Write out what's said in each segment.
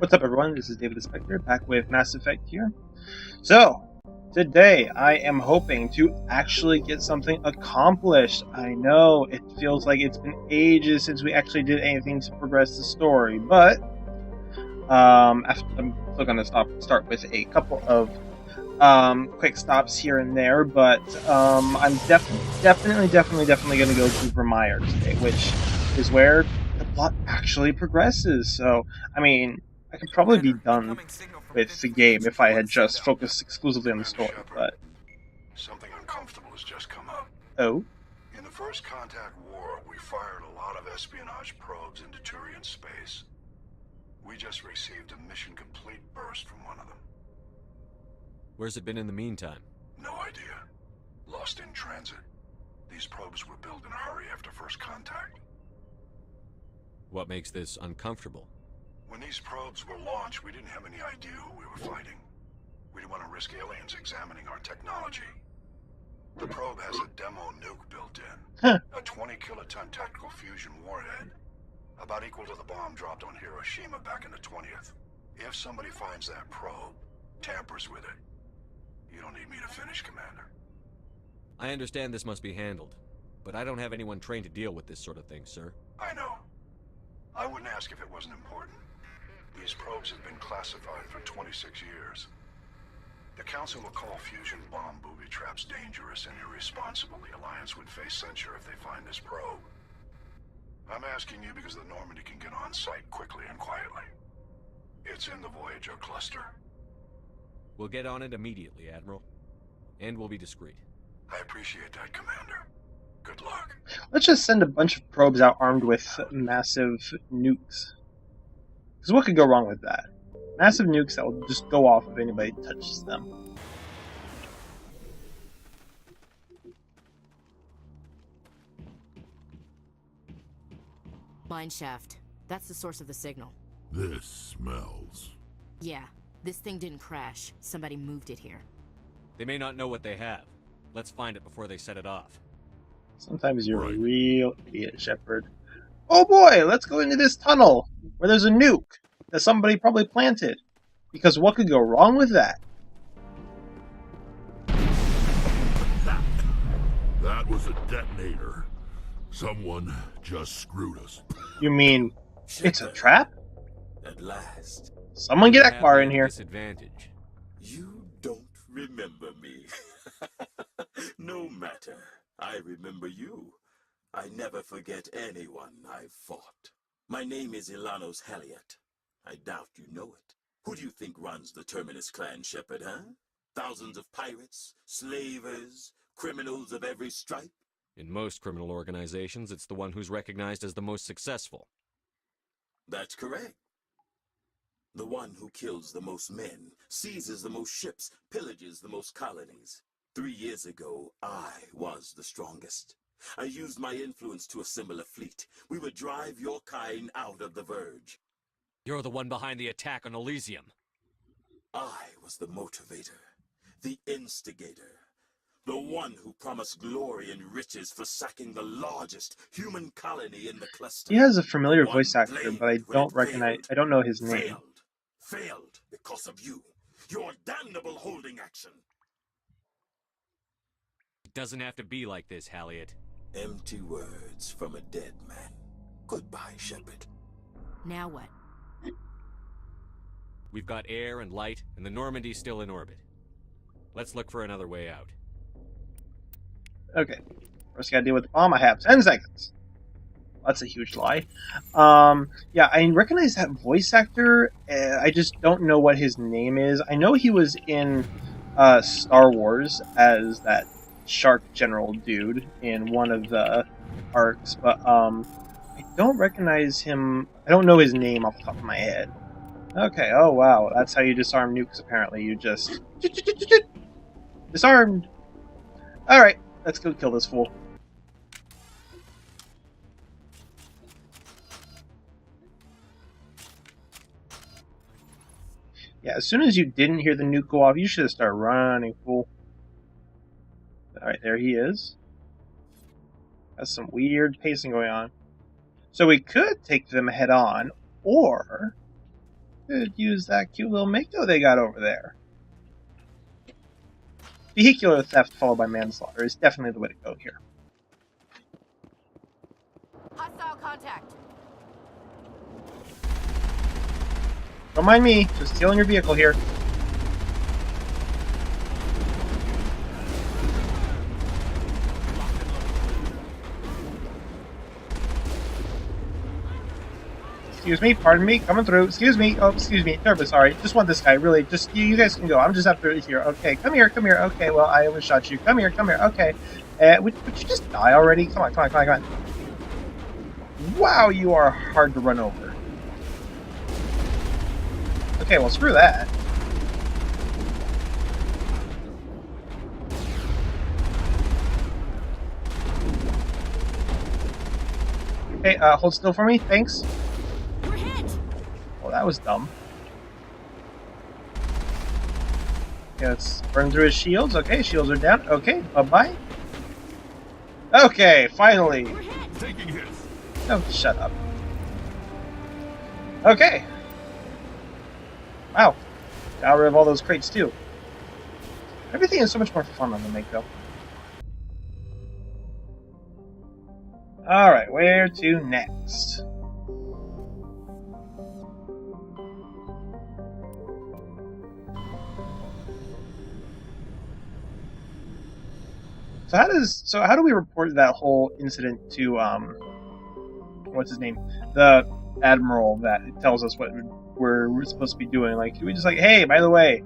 What's up, everyone? This is David the Spectre, back with Mass Effect here. So, today I am hoping to actually get something accomplished. I know it feels like it's been ages since we actually did anything to progress the story, but I'm still going to start with a couple of quick stops here and there, but I'm definitely going to go to Virmire today, which is where the plot actually progresses. So, I mean, I could probably be done with the game if I had just focused exclusively on the story, but... Something uncomfortable has just come up. Oh? In the First Contact War, we fired a lot of espionage probes into Turian space. We just received a mission complete burst from one of them. Where's it been in the meantime? No idea. Lost in transit. These probes were built in a hurry after First Contact. What makes this uncomfortable? When these probes were launched, we didn't have any idea who we were fighting. We didn't want to risk aliens examining our technology. The probe has a demo nuke built in. A 20-kiloton tactical fusion warhead. About equal to the bomb dropped on Hiroshima back in the 20th. If somebody finds that probe, tampers with it, you don't need me to finish, Commander. I understand this must be handled, but I don't have anyone trained to deal with this sort of thing, sir. I know. I wouldn't ask if it wasn't important. These probes have been classified for 26 years. The Council will call fusion bomb booby traps dangerous and irresponsible. The Alliance would face censure if they find this probe. I'm asking you because the Normandy can get on site quickly and quietly. It's in the Voyager cluster. We'll get on it immediately, Admiral. And we'll be discreet. I appreciate that, Commander. Good luck. Let's just send a bunch of probes out armed with massive nukes. Because what could go wrong with that? Massive nukes that will just go off if anybody touches them. Mine shaft. That's the source of the signal. This smells. Yeah, this thing didn't crash. Somebody moved it here. They may not know what they have. Let's find it before they set it off. Sometimes you're a real idiot, Shepard. Oh boy, let's go into this tunnel where there's a nuke that somebody probably planted. Because what could go wrong with that? That was a detonator. Someone just screwed us. You mean it's a trap? At last. Someone get Akbar in here. Disadvantage. You don't remember me. No matter. I remember you. I never forget anyone I've fought. My name is Ilanos Haliat. I doubt you know it. Who do you think runs the Terminus clan, Shepard, huh? Thousands of pirates, slavers, criminals of every stripe? In most criminal organizations, it's the one who's recognized as the most successful. That's correct. The one who kills the most men, seizes the most ships, pillages the most colonies. 3 years ago, I was the strongest. I used my influence to assemble a fleet. We would drive your kind out of the Verge. You're the one behind the attack on Elysium. I was the motivator, the instigator, the one who promised glory and riches for sacking the largest human colony in the cluster. He has a familiar voice actor, but I don't know his name. Failed because of you. Your damnable holding action. It doesn't have to be like this, Haliat. Empty words from a dead man. Goodbye, Shepard. Now what? We've got air and light, and the Normandy's still in orbit. Let's look for another way out. Okay. First gotta deal with the bomb. I have 10 seconds. That's a huge lie. Yeah, I recognize that voice actor. I just don't know what his name is. I know he was in Star Wars as that shark general dude in one of the arcs, but I don't recognize him. I don't know his name off the top of my head. Okay, oh wow, that's how you disarm nukes apparently. You just... disarmed! Alright, let's go kill this fool. Yeah, as soon as you didn't hear the nuke go off, you should have started running, fool. Alright, there he is. Has some weird pacing going on. So we could take them head on, or Could use that cute little Mako they got over there. Vehicular theft followed by manslaughter is definitely the way to go here. Hostile contact. Don't mind me, just stealing your vehicle here. Excuse me, pardon me, coming through. Excuse me, oh, excuse me, terribly sorry. Just want this guy, really. Just, you guys can go. I'm just after here. Okay, come here, come here. Okay, well, I overshot you. Come here, okay. Would you just die already? Come on, come on, come on, come on. Wow, you are hard to run over. Okay, well, screw that. Okay, hold still for me, thanks. We're hit. Well, that was dumb. Okay, let's burn through his shields. Okay, shields are down. Okay, bye-bye. Okay, finally. We're hit. Taking hits. Oh, shut up. Okay. Wow. Got rid of all those crates, too. Everything is so much more fun on the Mako. Alright, where to next? So how do we report that whole incident to what's his name? The admiral that tells us what we're supposed to be doing. Like, do we just like, hey, by the way,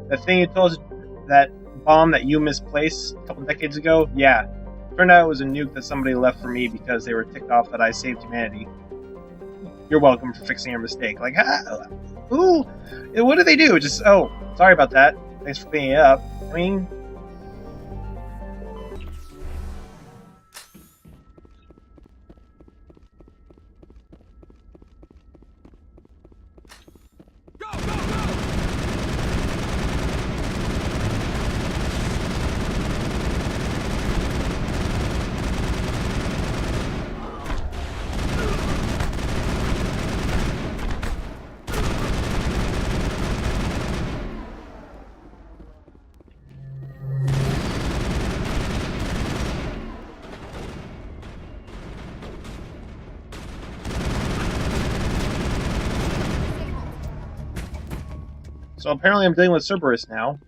that thing you told us, that bomb that you misplaced a couple decades ago, yeah, turned out it was a nuke that somebody left for me because they were ticked off that I saved humanity. You're welcome for fixing your mistake. Like, ooh, what did they do? Just, oh, sorry about that. Thanks for cleaning it up. I mean, so apparently I'm dealing with Cerberus now.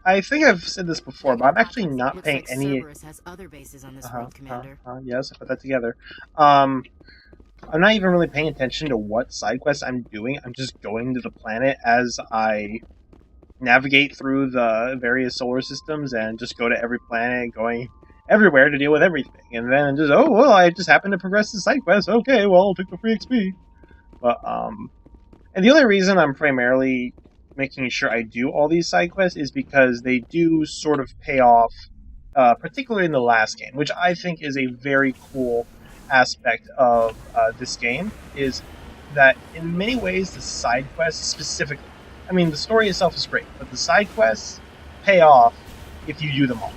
I think I've said this before, but I'm actually not Looks paying like any... Cerberus has other bases on this world, Commander. Yes, I put that together. I'm not even really paying attention to what side quests I'm doing. I'm just going to the planet as I navigate through the various solar systems and just go to every planet, going everywhere to deal with everything. And then just, oh, well, I just happen to progress the side quest. Okay, well, I'll take the free XP. But, and the only reason I'm primarily making sure I do all these side quests is because they do sort of pay off, particularly in the last game, which I think is a very cool aspect of this game, is that in many ways the side quests specifically, I mean, the story itself is great, but the side quests pay off if you do them all.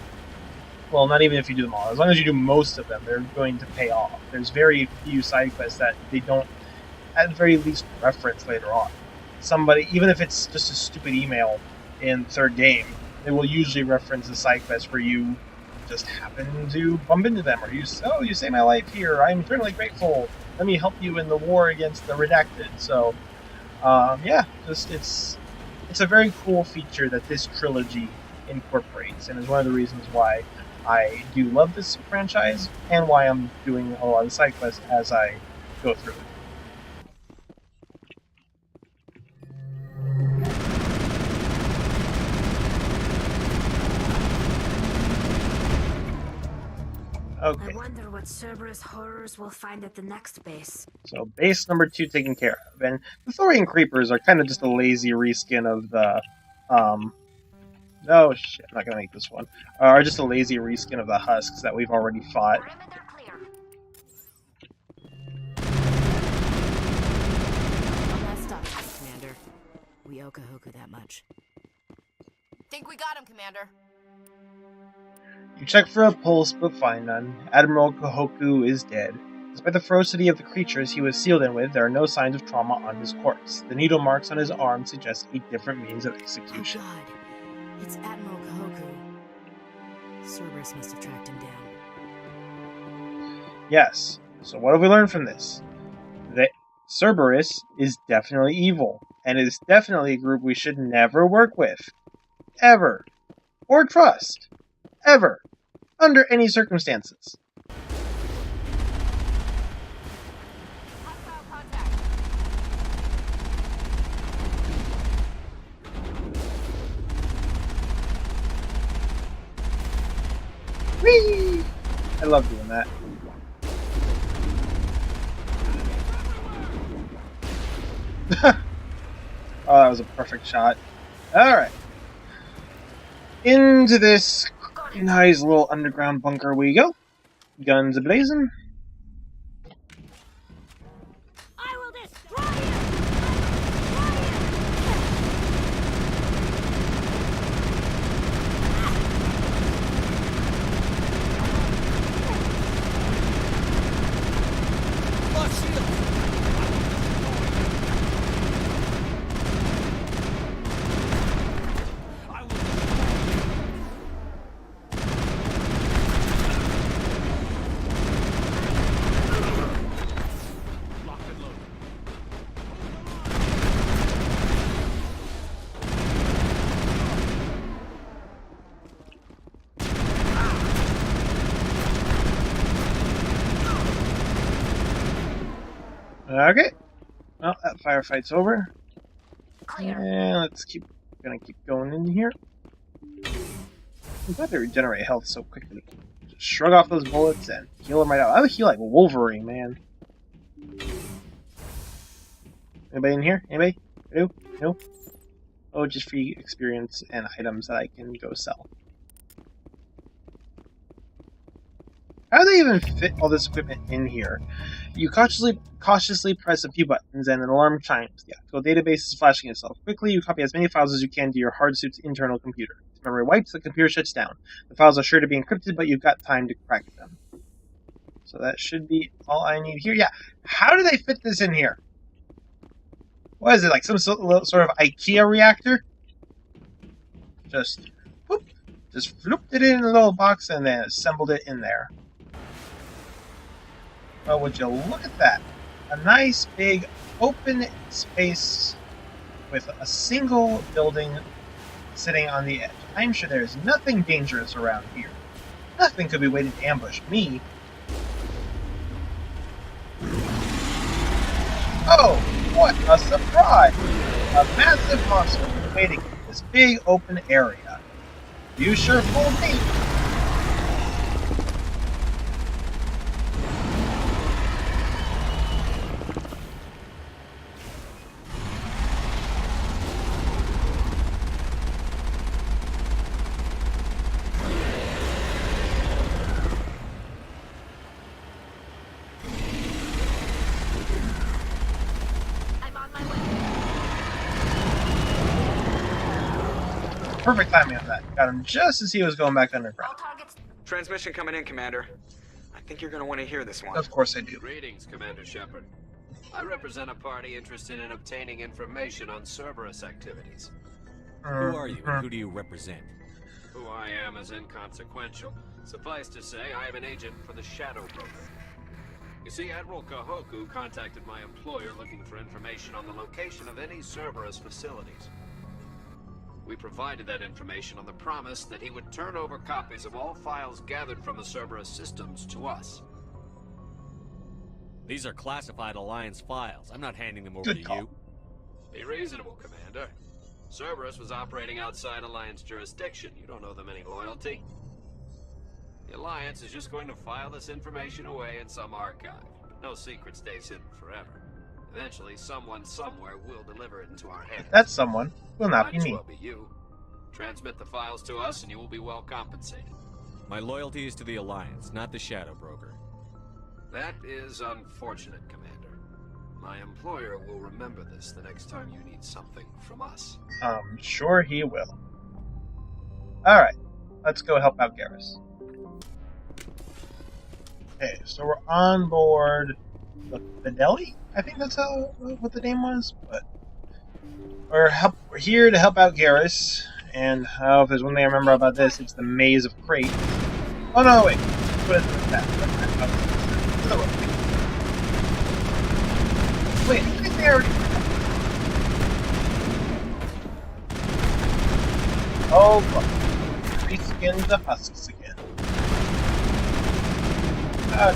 Well, not even if you do them all. As long as you do most of them, they're going to pay off. There's very few side quests that they don't, at the very least, reference later on. Somebody, even if it's just a stupid email in third game, they will usually reference the side quest where you just happen to bump into them, or you saved my life here, I'm eternally grateful, let me help you in the war against the Redacted. So, yeah, just it's a very cool feature that this trilogy incorporates, and is one of the reasons why I do love this franchise, and why I'm doing a lot of side quests as I go through it. Okay. I wonder what Cerberus horrors will find at the next base. So base number 2 taken care of, and the Thorian Creepers are kind of just a lazy reskin of the, oh shit, I'm not gonna make this one. Are just a lazy reskin of the husks that we've already fought. One last stop, Commander. We owe Kahoku that much. Think we got him, Commander. You check for a pulse, but find none. Admiral Kahoku is dead. Despite the ferocity of the creatures he was sealed in with, there are no signs of trauma on his corpse. The needle marks on his arm suggest a different means of execution. Oh God, it's Admiral Kahoku. Cerberus must have tracked him down. Yes. So what have we learned from this? That Cerberus is definitely evil, and is definitely a group we should never work with. Ever. Or trust. Ever. Under any circumstances. Hostile contact. Whee! I love doing that. Oh, that was a perfect shot. Alright. Into this nice little underground bunker we go. Guns a-blazing. I will destroy you! Okay. Well, that firefight's over. Clear. And let's gonna keep going in here. I'm glad they regenerate health so quickly. Just shrug off those bullets and heal them right out. I would heal like Wolverine, man. Anybody in here? Anybody? No? No? Oh, just free experience and items that I can go sell. How do they even fit all this equipment in here? You cautiously press a few buttons and an alarm chimes. The optical database is flashing itself. Quickly, you copy as many files as you can to your hard suit's internal computer. If memory wipes, the computer shuts down. The files are sure to be encrypted, but you've got time to crack them. So that should be all I need here. Yeah, how do they fit this in here? What is it, like some sort of IKEA reactor? Just, whoop, just flooped it in a little box and then assembled it in there. Well, would you look at that? A nice big open space with a single building sitting on the edge. I'm sure there's nothing dangerous around here. Nothing could be waiting to ambush me. Oh, what a surprise! A massive monster was waiting in this big open area. You sure fooled me. Perfect timing on that. Got him just as he was going back underground. Transmission coming in, Commander. I think you're going to want to hear this one. Of course I do. Greetings, Commander Shepard. I represent a party interested in obtaining information on Cerberus activities. Who are you and who do you represent? Who I am is inconsequential. Suffice to say, I am an agent for the Shadow Broker. You see, Admiral Kahoku contacted my employer looking for information on the location of any Cerberus facilities. We provided that information on the promise that he would turn over copies of all files gathered from the Cerberus systems to us. These are classified Alliance files. I'm not handing them over to you. Be reasonable, Commander. Cerberus was operating outside Alliance jurisdiction. You don't owe them any loyalty. The Alliance is just going to file this information away in some archive. No secret stays hidden forever. Eventually, someone somewhere will deliver it into our hands. That someone will not be Might as me. well be you. Transmit the files to us and you will be well compensated. My loyalty is to the Alliance, not the Shadow Broker. That is unfortunate, Commander. My employer will remember this the next time you need something from us. I'm sure he will. Alright, let's go help out Garrus. Okay, so we're on board the Fidelity? I think that's what the name was. But we're here to help out Garrus. And if there's one thing I remember about this, it's the maze of crates. Oh no, wait. What is that? Wait, I think they already... Oh, fuck. Reskin the husks again. Ah,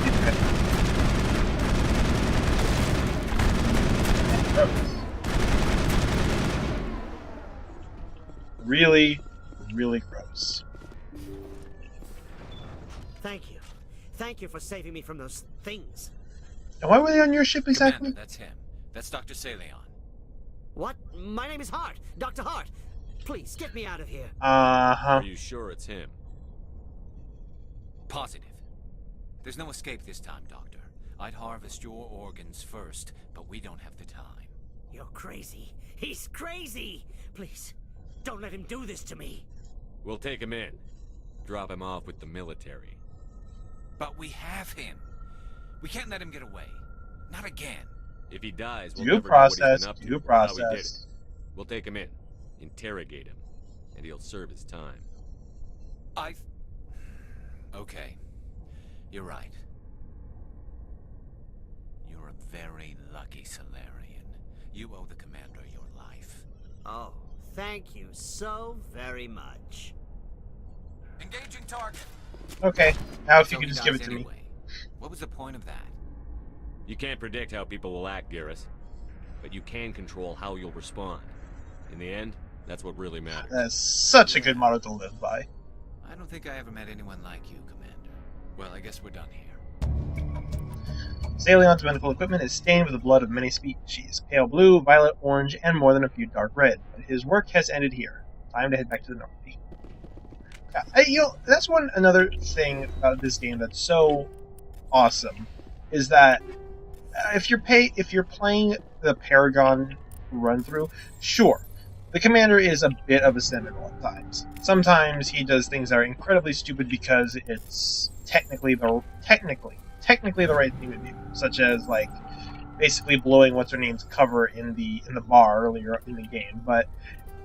really, really gross. Thank you. Thank you for saving me from those things. And why were they on your ship exactly? Commander, that's him. That's Dr. Saleon. What? My name is Hart. Dr. Hart. Please, get me out of here. Are you sure it's him? Positive. There's no escape this time, Doctor. I'd harvest your organs first, but we don't have the time. You're crazy. He's crazy! Please, don't let him do this to me. We'll take him in. Drop him off with the military. But we have him. We can't let him get away. Not again. If he dies, we'll due never process, know what he's been up to due or how he did process. it. We'll take him in, interrogate him, and he'll serve his time. Okay. You're right. You're a very lucky Solarian. You owe the commander your life. Oh, thank you so very much. Engaging target. Okay, now if So you could he just give it dies to me. anyway. What was the point of that? You can't predict how people will act, Garrus. But you can control how you'll respond. In the end, that's what really matters. That's such a good motto to live by. I don't think I ever met anyone like you, Commander. Well, I guess we're done here. Saleon's medical equipment is stained with the blood of many species. Pale blue, violet, orange, and more than a few dark red. But his work has ended here. Time to head back to the Normandy. That's another thing about this game that's so awesome, is that if you're playing the Paragon run through, sure, the commander is a bit of a seminal at times. Sometimes he does things that are incredibly stupid because it's technically the right thing to do, such as like basically blowing what's her name's cover in the bar earlier in the game. But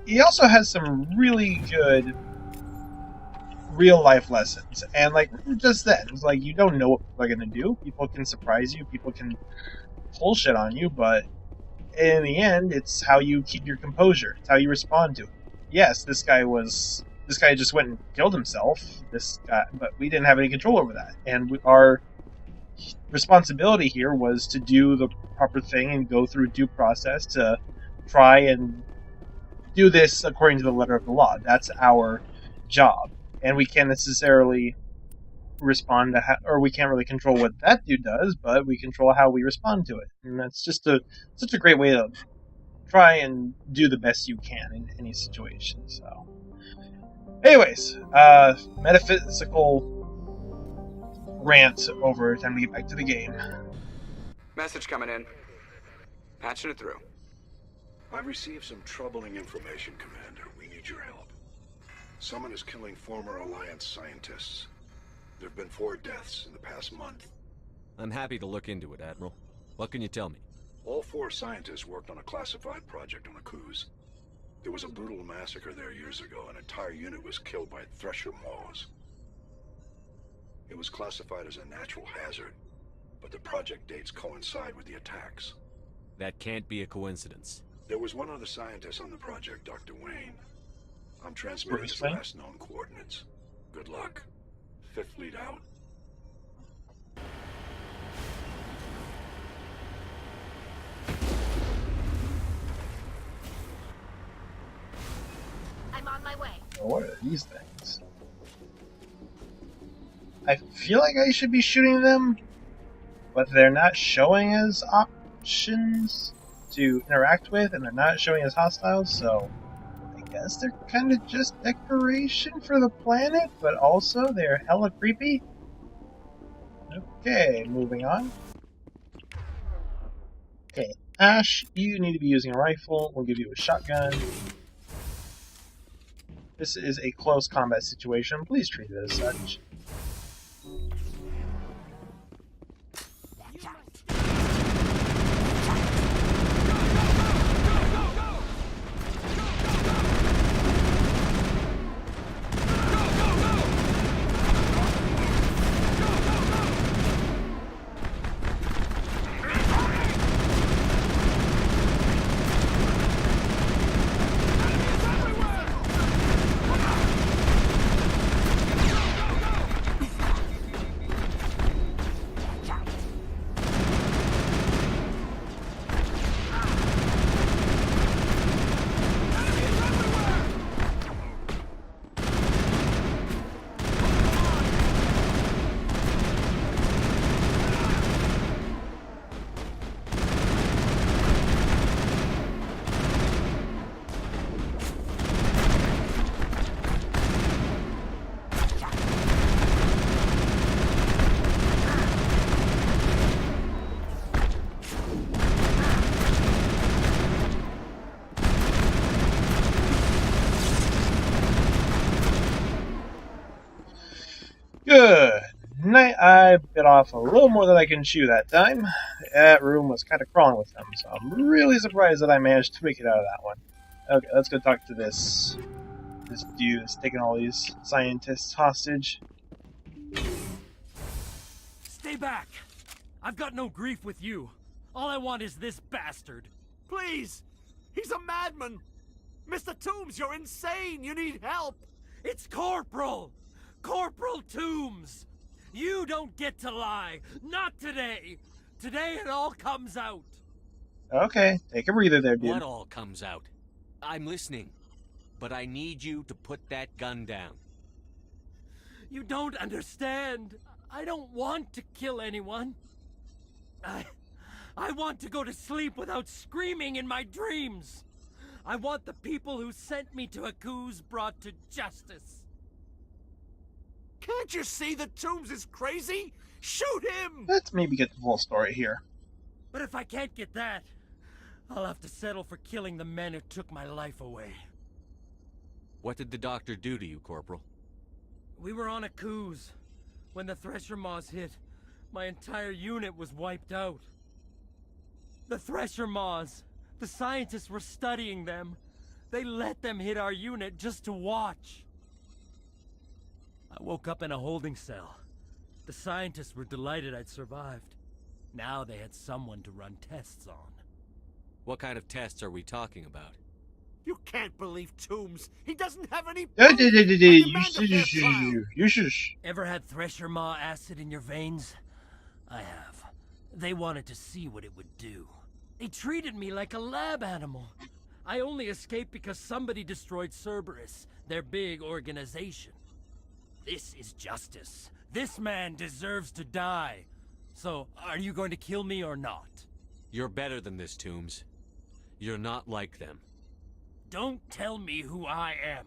he also has some really good real life lessons, and like just then, it's like you don't know what people are gonna do. People can surprise you, people can pull shit on you, but in the end, it's how you keep your composure. It's how you respond to it. Yes, this guy just went and killed himself. But we didn't have any control over that, and our responsibility here was to do the proper thing and go through due process to try and do this according to the letter of the law. That's our job. And we can't necessarily respond to or we can't really control what that dude does, but we control how we respond to it. And that's just such a great way to try and do the best you can in any situation. So, anyways, metaphysical rant over. Time to get back to the game. Message coming in. Patching it through. I've received some troubling information, Commander. We need your help. Someone is killing former Alliance scientists. There have been 4 deaths in the past month. I'm happy to look into it, Admiral. What can you tell me? All 4 scientists worked on a classified project on Akuz. There was a brutal massacre there years ago. An entire unit was killed by Thresher Maws. It was classified as a natural hazard, but the project dates coincide with the attacks. That can't be a coincidence. There was one other scientist on the project, Dr. Wayne. I'm transmitting his last known coordinates. Good luck. 5th Fleet out. I'm on my way. What are these things? I feel like I should be shooting them, but they're not showing as options to interact with, and they're not showing as hostiles, so I guess they're kind of just decoration for the planet, but also they're hella creepy. Okay, moving on. Okay, Ash, you need to be using a rifle. We'll give you a shotgun. This is a close combat situation. Please treat it as such. night, I bit off a little more than I can chew that time. That room was kind of crawling with them, so I'm really surprised that I managed to make it out of that one. Okay, let's go talk to this dude that's taking all these scientists hostage. Stay back! I've got no grief with you. All I want is this bastard. Please! He's a madman! Mr. Toombs, you're insane! You need help! It's Corporal! Corporal Toombs! You don't get to lie! Not today! Today it all comes out! Okay, take a breather there, dude. What all comes out? I'm listening. But I need you to put that gun down. You don't understand. I don't want to kill anyone. I want to go to sleep without screaming in my dreams. I want the people who sent me to Aku's brought to justice. Can't you see that Toombs is crazy? Shoot him! Let's maybe get the full story here. But if I can't get that, I'll have to settle for killing the men who took my life away. What did the doctor do to you, Corporal? We were on Aku's. When the Thresher Maws hit, my entire unit was wiped out. The Thresher Maws, the scientists were studying them. They let them hit our unit just to watch. I woke up in a holding cell. The scientists were delighted I'd survived. Now they had someone to run tests on. What kind of tests are we talking about? You can't believe Toombs. He doesn't have any... You shush. Ever had Thresher Maw acid in your veins? I have. They wanted to see what it would do. They treated me like a lab animal. I only escaped because somebody destroyed Cerberus, their big organization. This is justice. This man deserves to die. So, are you going to kill me or not? You're better than this, Toombs. You're not like them. Don't tell me who I am.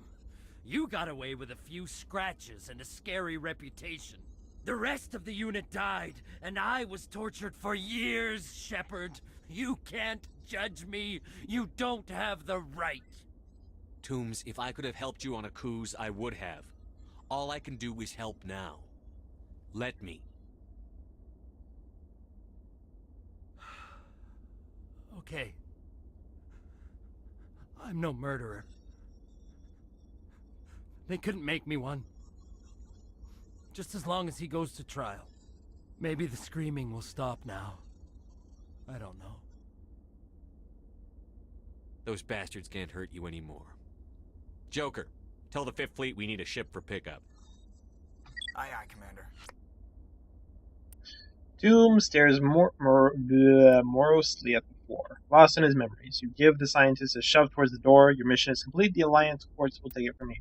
You got away with a few scratches and a scary reputation. The rest of the unit died, and I was tortured for years, Shepard. You can't judge me. You don't have the right. Toombs, if I could have helped you on Aku's, I would have. All I can do is help now. Let me. Okay. I'm no murderer. They couldn't make me one. Just as long as he goes to trial. Maybe the screaming will stop now. I don't know. Those bastards can't hurt you anymore. Joker, tell the 5th Fleet we need a ship for pickup. Aye, aye, Commander. Doom stares morosely at the floor, lost in his memories. You give the scientist a shove towards the door. Your mission is complete. The Alliance courts will take it from here.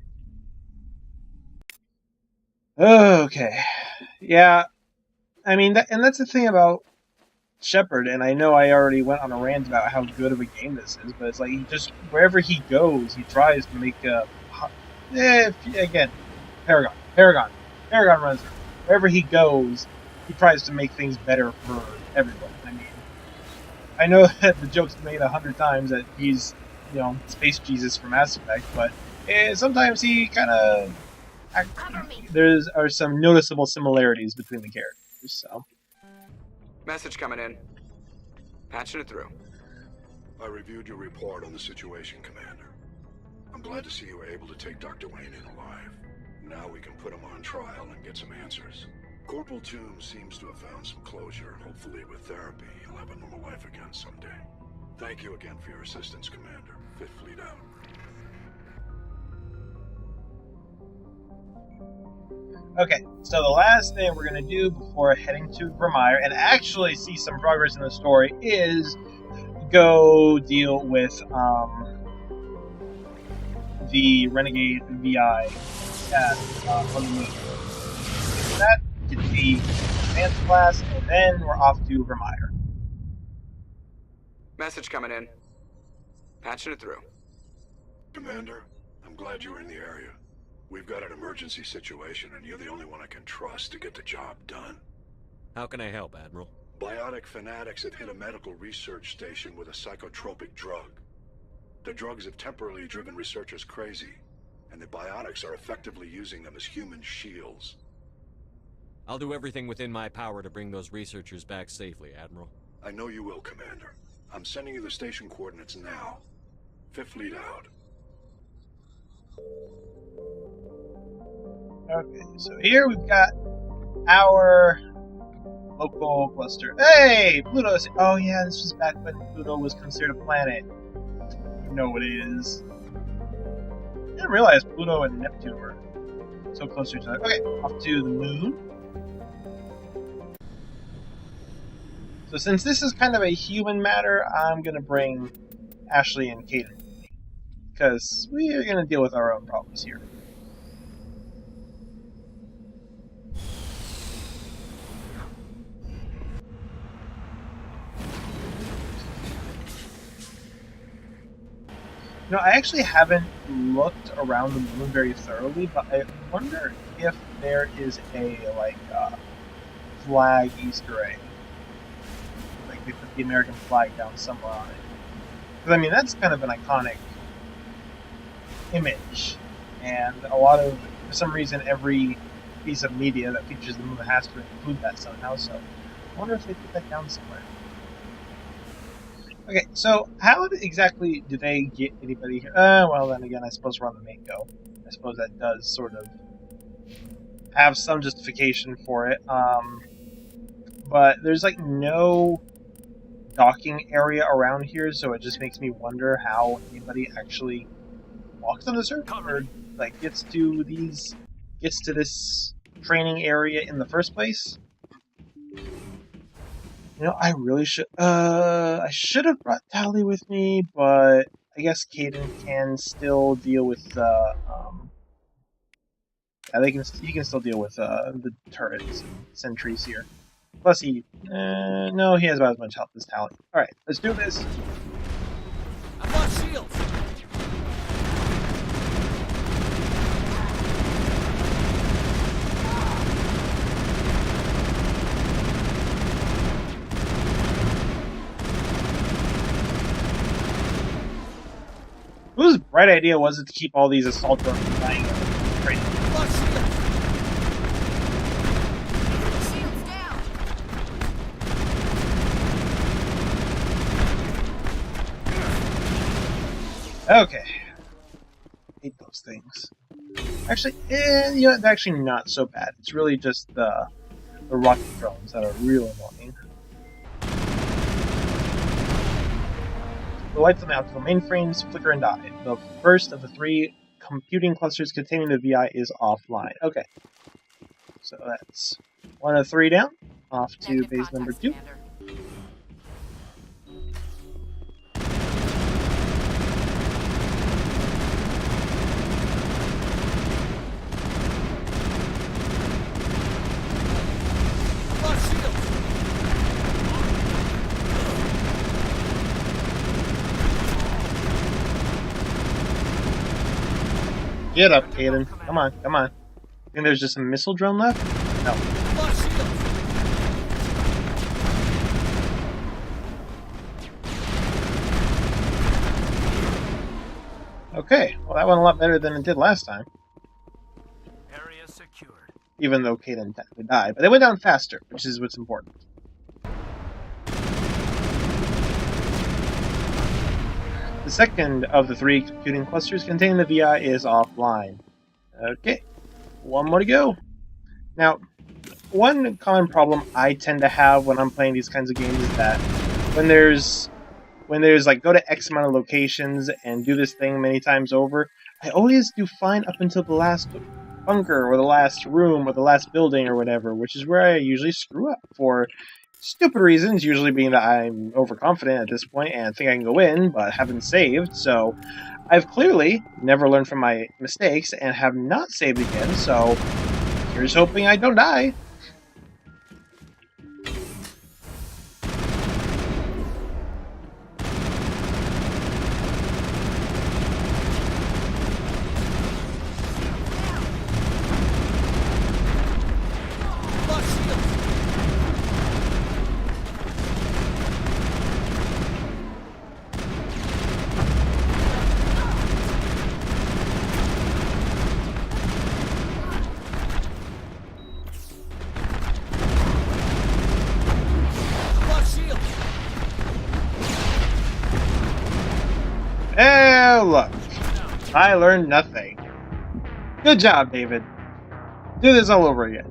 Okay. Yeah. I mean, that's the thing about Shepard, and I know I already went on a rant about how good of a game this is, but it's like, he just, wherever he goes, he tries to make a... again, Paragon runs it. Wherever he goes, he tries to make things better for everyone. I mean, I know that the joke's made 100 times that he's, you know, Space Jesus from Mass Effect, but sometimes he kind of... There are some noticeable similarities between the characters, so... Message coming in. Patching it through. I reviewed your report on the situation, Commander. I'm glad to see you were able to take Dr. Wayne in alive. Now we can put him on trial and get some answers. Corporal Toombs seems to have found some closure. Hopefully with therapy, he'll have a normal life again someday. Thank you again for your assistance, Commander. 5th Fleet out. Okay, so the last thing we're going to do before heading to Virmire and actually see some progress in the story is go deal with the Renegade VI on the moon. That get the advanced class, and then we're off to Virmire. Message coming in. Patching it through. Commander, I'm glad you were in the area. We've got an emergency situation, and you're the only one I can trust to get the job done. How can I help, Admiral? Biotic fanatics have hit a medical research station with a psychotropic drug. The drugs have temporarily driven researchers crazy, and the biotics are effectively using them as human shields. I'll do everything within my power to bring those researchers back safely, Admiral. I know you will, Commander. I'm sending you the station coordinates now. Fifth Fleet out. Okay, so here we've got our local cluster. Hey, Pluto! Oh yeah, this was back when Pluto was considered a planet. You know what it is. I didn't realize Pluto and Neptune were so close to each other. Okay, off to the moon. So since this is kind of a human matter, I'm gonna bring Ashley and Caden, because we are gonna deal with our own problems here. No, I actually haven't looked around the moon very thoroughly, but I wonder if there is a, like, flag Easter egg. Like, they put the American flag down somewhere on it. Because, I mean, that's kind of an iconic image. And a lot of, for some reason, every piece of media that features the moon has to include that somehow, so I wonder if they put that down somewhere. Okay, so how exactly do they get anybody here? Well, then again, I suppose we're on the Mako. I suppose that does sort of have some justification for it. But there's like no docking area around here, so it just makes me wonder how anybody actually walks on this Earth or like gets to this training area in the first place. You know, I really should. I should have brought Tali with me, but I guess Caden can still deal with the. Yeah, he can still deal with the turrets and sentries here. Plus, no, he has about as much health as Tali. All right, let's do this. I've lost shields. Whose bright idea was it to keep all these assault drones flying training? Okay. Hate those things. Actually, you know, they're actually not so bad. It's really just the rocket drones that are real annoying. The lights on the optical mainframes flicker and die. The first of the 3 computing clusters containing the VI is offline. Okay. So that's 1 of 3 down. Off to Negative base number 2. Commander. Get up, Caden. Come on, come on. Think there's just a missile drone left? No. Okay, well that went a lot better than it did last time. Area secured. Even though Caden technically died. But they went down faster, which is what's important. The second of the 3 computing clusters containing the VI is offline. Okay, 1 more to go. Now, one common problem I tend to have when I'm playing these kinds of games is that when there's like go to X amount of locations and do this thing many times over, I always do fine up until the last bunker or the last room or the last building or whatever, which is where I usually screw up for stupid reasons, usually being that I'm overconfident at this point and think I can go in, but haven't saved, so I've clearly never learned from my mistakes and have not saved again, so here's hoping I don't die. Oh, look. I learned nothing. Good job, David. Do this all over again.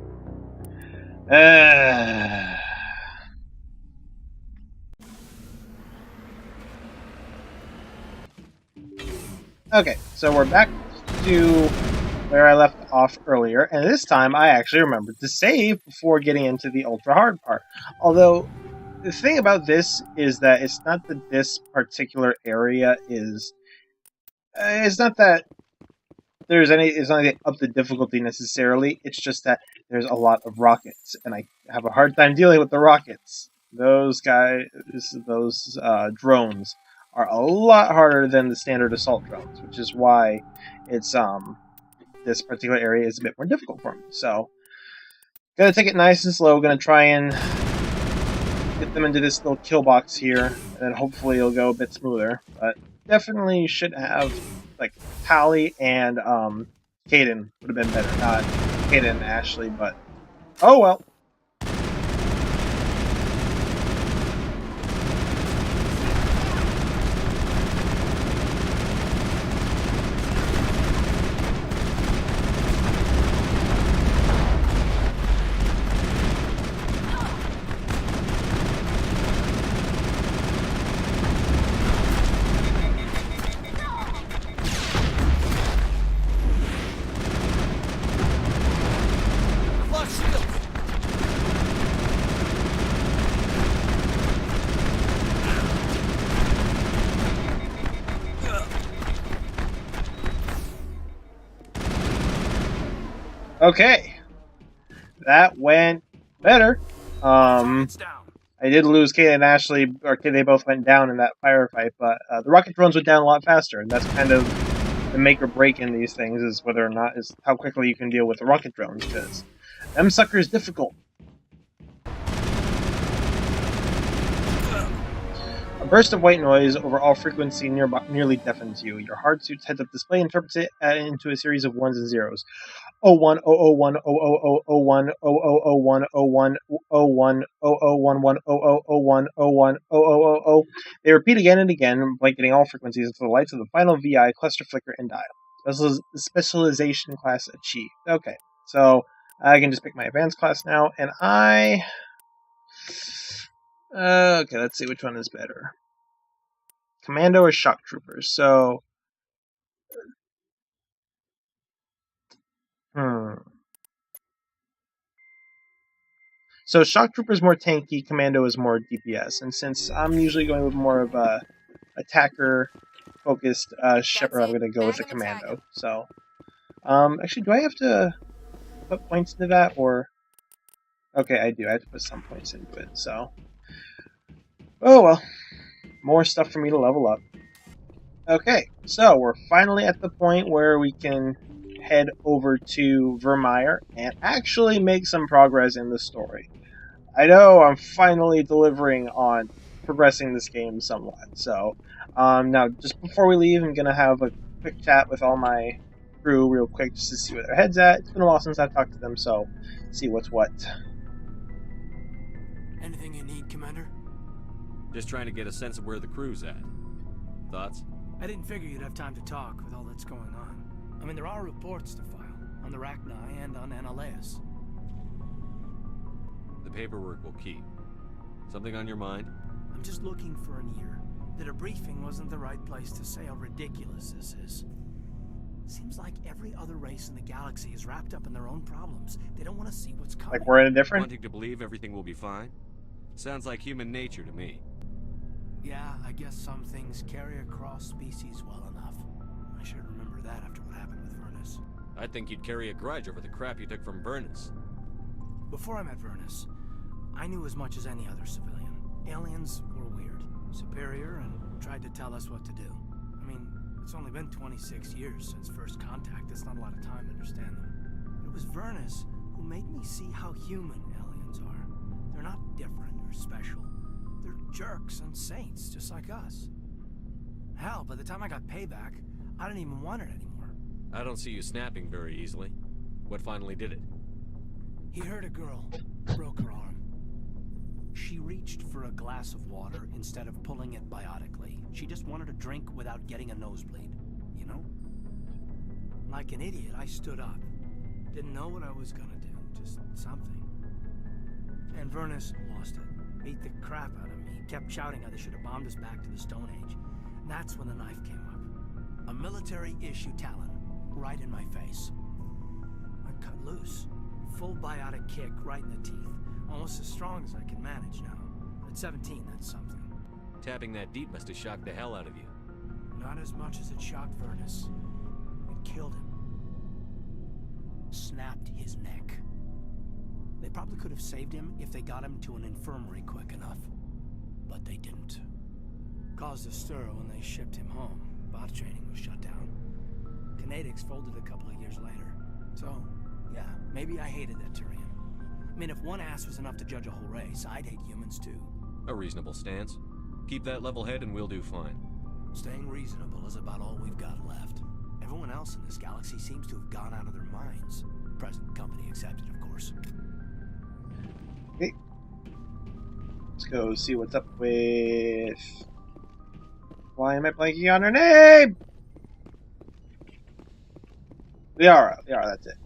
Okay, so we're back to where I left off earlier, and this time I actually remembered to save before getting into the ultra hard part. Although, the thing about this is that it's not that this particular area is... it's not that there's any... it's not up the difficulty necessarily, it's just that there's a lot of rockets, and I have a hard time dealing with the rockets. Those guys... those drones are a lot harder than the standard assault drones, which is why it's, this particular area is a bit more difficult for me. So, gonna take it nice and slow, gonna try and get them into this little kill box here, and then hopefully it'll go a bit smoother. But definitely should have, like, Tali and, Kaden would have been better. Not Kaden and Ashley, but, oh well. Okay, that went better. I did lose Kate and Ashley, or they both went down in that firefight, but the rocket drones went down a lot faster, and that's kind of the make or break in these things, is whether or not is how quickly you can deal with the rocket drones, because them suckers difficult. A burst of white noise over all frequency nearly deafens you. Your hard suit's heads-up display interprets it into a series of ones and zeros. 01, 001, 000, 01, 0001, 01, 01, 0011, 0001, 01, 0000. They repeat again and again, blanketing all frequencies until the lights of the final VI cluster, flicker, and dial. Specialization class achieved. Okay, so I can just pick my advanced class now, and okay, let's see which one is better. Commando or Shock Troopers? So... So Shock Trooper is more tanky, Commando is more DPS, and since I'm usually going with more of a attacker-focused Shepard, I'm going to go with the Commando. So, actually, do I have to put points into that, or... Okay, I do. I have to put some points into it, so... Oh well. More stuff for me to level up. Okay, so we're finally at the point where we can head over to Virmire and actually make some progress in the story. I know I'm finally delivering on progressing this game somewhat. So, now, just before we leave, I'm going to have a quick chat with all my crew real quick just to see where their head's at. It's been a while since I've talked to them, so see what's what. Anything you need, Commander? Just trying to get a sense of where the crew's at. Thoughts? I didn't figure you'd have time to talk with all that's going on. I mean, there are reports to file, on the Rachni and on Analeus. The paperwork will keep. Something on your mind? I'm just looking for an ear. The debriefing wasn't the right place to say how ridiculous this is. Seems like every other race in the galaxy is wrapped up in their own problems. They don't want to see what's coming. Like we're in a different... Wanting to believe everything will be fine? Sounds like human nature to me. Yeah, I guess some things carry across species well enough. I should remember that after what happened with Vernus. I think you'd carry a grudge over the crap you took from Vernus. Before I met Vernus, I knew as much as any other civilian. Aliens were weird, superior, and tried to tell us what to do. I mean, it's only been 26 years since first contact. That's not a lot of time to understand them. But it was Vernus who made me see how human aliens are. They're not different or special. They're jerks and saints, just like us. Hell, by the time I got payback, I didn't even want it anymore. I don't see you snapping very easily. What finally did it? He hurt a girl, broke her arm. She reached for a glass of water instead of pulling it biotically. She just wanted a drink without getting a nosebleed, you know? Like an idiot, I stood up. Didn't know what I was gonna do, just something. And Virnus lost it. Beat the crap out of me. Kept shouting how they should have bombed us back to the Stone Age. And that's when the knife came up. A military-issue talon, right in my face. I cut loose. Full biotic kick right in the teeth. Almost as strong as I can manage now. At 17, that's something. Tapping that deep must have shocked the hell out of you. Not as much as it shocked Virnus. It killed him. Snapped his neck. They probably could have saved him if they got him to an infirmary quick enough. But they didn't. Caused a stir when they shipped him home. Bot training was shut down. Kinetics folded a couple of years later. So, yeah, maybe I hated that Turian. I mean, if one ass was enough to judge a whole race, I'd hate humans too. A reasonable stance. Keep that level head and we'll do fine. Staying reasonable is about all we've got left. Everyone else in this galaxy seems to have gone out of their minds. Present company accepted, of course. Okay. Let's go see what's up with... Why am I blanking on her name? Liara, that's it.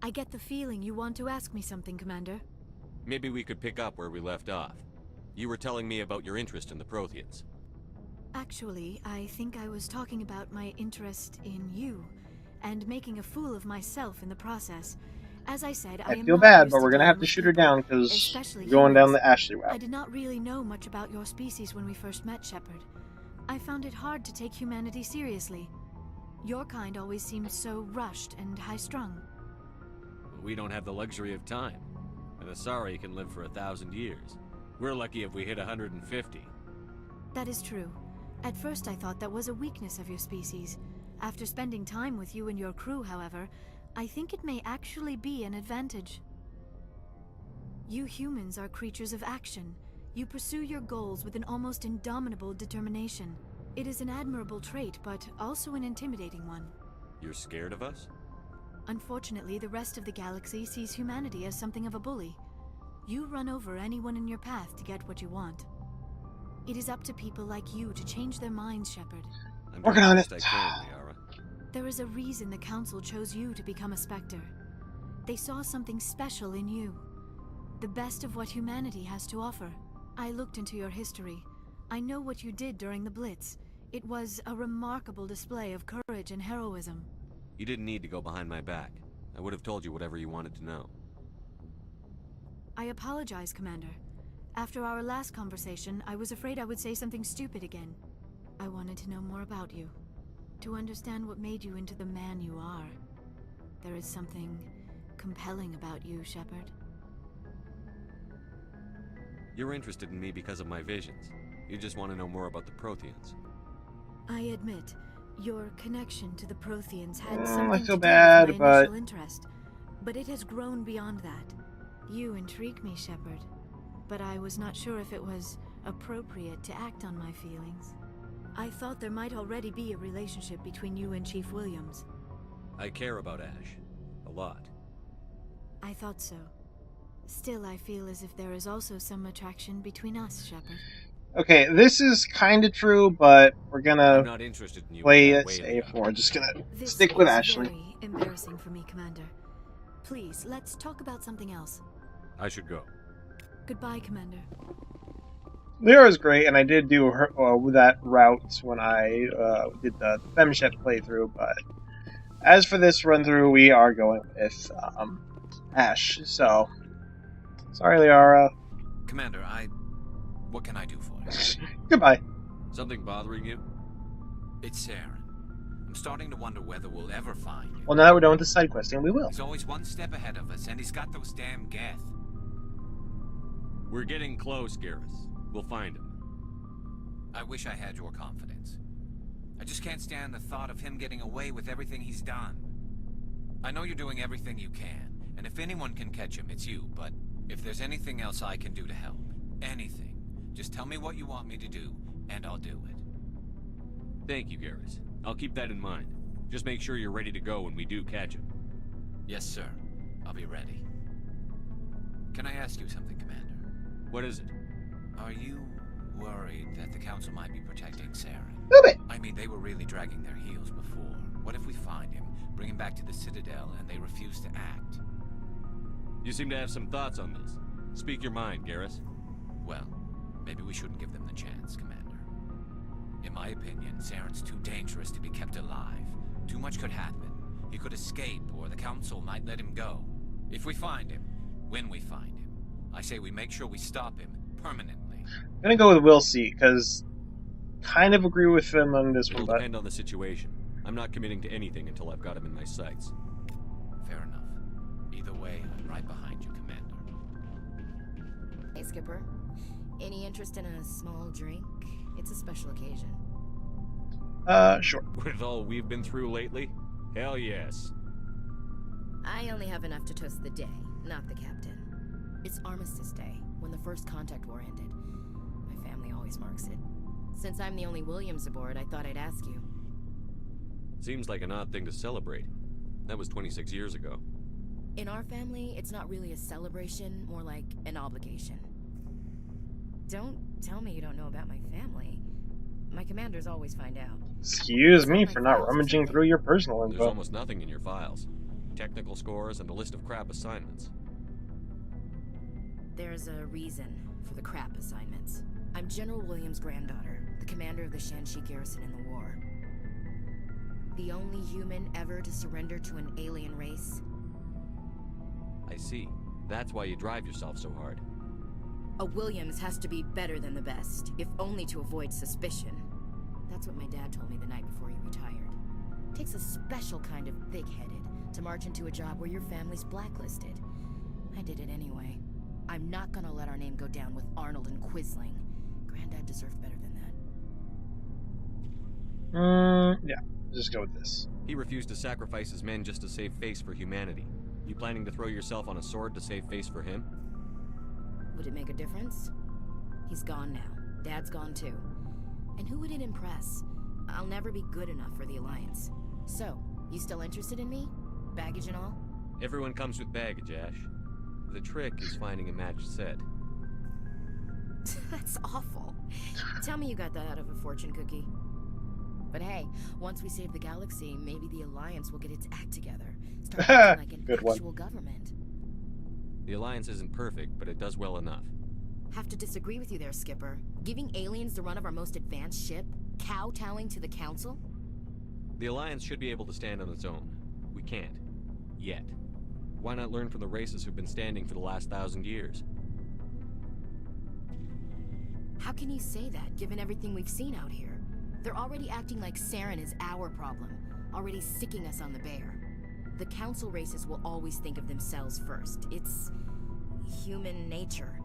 I get the feeling you want to ask me something, Commander. Maybe we could pick up where we left off. You were telling me about your interest in the Protheans. Actually, I think I was talking about my interest in you, and making a fool of myself in the process. As I said, I feel bad, but we're gonna have to shoot her down because we're going down the Ashley route. I did not really know much about your species when we first met, Shepard. I found it hard to take humanity seriously. Your kind always seemed so rushed and high-strung. We don't have the luxury of time. An Asari can live for 1,000 years. We're lucky if we hit 150. That is true. At first I thought that was a weakness of your species. After spending time with you and your crew, however, I think it may actually be an advantage. You humans are creatures of action. You pursue your goals with an almost indomitable determination. It is an admirable trait, but also an intimidating one. You're scared of us? Unfortunately, the rest of the galaxy sees humanity as something of a bully. You run over anyone in your path to get what you want. It is up to people like you to change their minds, Shepard. I'm working on it. I can, Liara. There is a reason the Council chose you to become a Spectre. They saw something special in you. The best of what humanity has to offer. I looked into your history. I know what you did during the Blitz. It was a remarkable display of courage and heroism. You didn't need to go behind my back. I would have told you whatever you wanted to know. I apologize, Commander. After our last conversation, I was afraid I would say something stupid again. I wanted to know more about you. To understand what made you into the man you are. There is something compelling about you, Shepard. You're interested in me because of my visions. You just want to know more about the Protheans. I admit, your connection to the Protheans had something I feel to bad, do with my but... initial interest. But it has grown beyond that. You intrigue me, Shepard. But I was not sure if it was appropriate to act on my feelings. I thought there might already be a relationship between you and Chief Williams. I care about Ash. A lot. I thought so. Still, I feel as if there is also some attraction between us, Shepard. Okay, this is kind of true, but we're gonna I'm not interested in you play in it that way, safe. Leon. We're just gonna stick with Ashley. This is very embarrassing for me, Commander. Please, let's talk about something else. I should go. Goodbye, Commander. Lyra's great, and I did do her that route when I did the FemShep playthrough, but as for this run-through, we are going with Ash, so... Sorry, Liara. Commander, what can I do for you? Goodbye. Something bothering you? It's Saren. I'm starting to wonder whether we'll ever find him. Well, now that we're done with the side questing, we will. He's always one step ahead of us, and he's got those damn Geth. We're getting close, Garrus. We'll find him. I wish I had your confidence. I just can't stand the thought of him getting away with everything he's done. I know you're doing everything you can, and if anyone can catch him, it's you, but if there's anything else I can do to help, anything, just tell me what you want me to do, and I'll do it. Thank you, Garrus. I'll keep that in mind. Just make sure you're ready to go when we do catch him. Yes, sir. I'll be ready. Can I ask you something, Commander? What is it? Are you worried that the Council might be protecting Saren? I mean, they were really dragging their heels before. What if we find him, bring him back to the Citadel, and they refuse to act? You seem to have some thoughts on this. Speak your mind, Garrus. Well, maybe we shouldn't give them the chance, Commander. In my opinion, Saren's too dangerous to be kept alive. Too much could happen. He could escape, or the Council might let him go. If we find him, when we find him, I say we make sure we stop him permanently. I'm gonna go with we'll see, because kind of agree with him on this one, It'll but depend on the situation. I'm not committing to anything until I've got him in my sights. Fair enough. Either way, I'm right behind you, Commander. Hey, Skipper. Any interest in a small drink? It's a special occasion. Sure. With all we've been through lately? Hell yes. I only have enough to toast the day, not the captain. It's Armistice Day, when the First Contact War ended. My family always marks it. Since I'm the only Williams aboard, I thought I'd ask you. Seems like an odd thing to celebrate. That was 26 years ago. In our family, it's not really a celebration, more like an obligation. Don't tell me you don't know about my family. My commanders always find out. Excuse me for not rummaging through your personal info. There's almost nothing in your files. Technical scores and a list of crap assignments. There's a reason for the crap assignments. I'm General Williams' granddaughter, the commander of the Shanxi garrison in the war. The only human ever to surrender to an alien race. I see. That's why you drive yourself so hard. A Williams has to be better than the best, if only to avoid suspicion. That's what my dad told me the night before he retired. Takes a special kind of thick-headed to march into a job where your family's blacklisted. I did it anyway. I'm not gonna let our name go down with Arnold and Quisling. Granddad deserved better than that. Yeah. Just go with this. He refused to sacrifice his men just to save face for humanity. You planning to throw yourself on a sword to save face for him? Would it make a difference? He's gone now. Dad's gone too. And who would it impress? I'll never be good enough for the Alliance. So, you still interested in me? Baggage and all? Everyone comes with baggage, Ash. The trick is finding a matched set. That's awful. Tell me you got that out of a fortune cookie. But hey, once we save the galaxy, maybe the Alliance will get its act together. Start acting like an actual government. The Alliance isn't perfect, but it does well enough. Have to disagree with you there, Skipper. Giving aliens the run of our most advanced ship? Kowtowing to the Council? The Alliance should be able to stand on its own. We can't. Yet. Why not learn from the races who've been standing for the last 1,000 years? How can you say that, given everything we've seen out here? They're already acting like Saren is our problem, already sicking us on the bear. The Council races will always think of themselves first. It's human nature.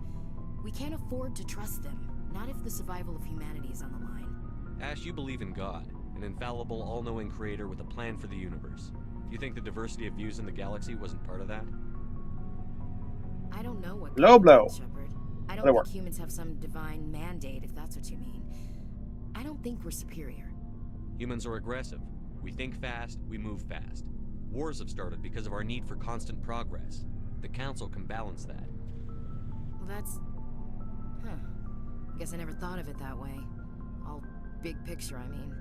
We can't afford to trust them, not if the survival of humanity is on the line. Ash, you believe in God, an infallible, all-knowing creator with a plan for the universe. Do you think the diversity of views in the galaxy wasn't part of that? I don't know what blow, Shepard. I don't think humans have some divine mandate, if that's what you mean. I don't think we're superior. Humans are aggressive. We think fast, we move fast. Wars have started because of our need for constant progress. The Council can balance that. Well, that's... Guess I never thought of it that way. All big picture, I mean.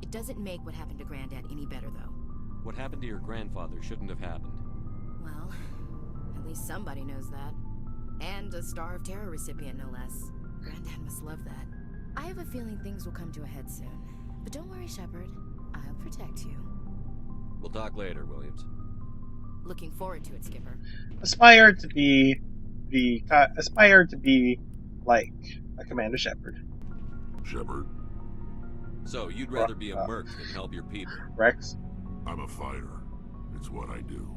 It doesn't make what happened to Granddad any better, though. What happened to your grandfather shouldn't have happened. Well, at least somebody knows that. And a Star of Terror recipient, no less. Granddad must love that. I have a feeling things will come to a head soon. But don't worry, Shepard. I'll protect you. We'll talk later, Williams. Looking forward to it, Skipper. Aspire to be like a Commander Shepard. Shepard. So, you'd rather be a merc than help your people? Rex? I'm a fighter. It's what I do.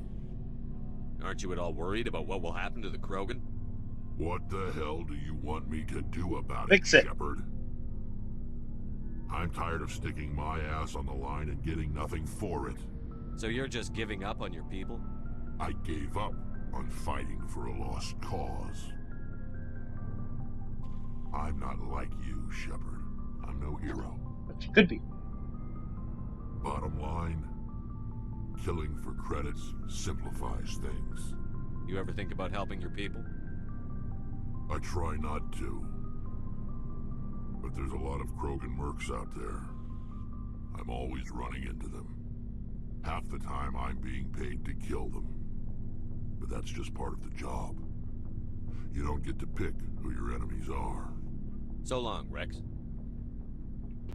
Aren't you at all worried about what will happen to the Krogan? What the hell do you want me to do about Fix it, Shepard? I'm tired of sticking my ass on the line and getting nothing for it. So you're just giving up on your people? I gave up on fighting for a lost cause. I'm not like you, Shepard. I'm no hero. But you could be. Bottom line, killing for credits simplifies things. You ever think about helping your people? I try not to. But there's a lot of Krogan mercs out there. I'm always running into them. Half the time I'm being paid to kill them. But that's just part of the job. You don't get to pick who your enemies are. So long, Rex.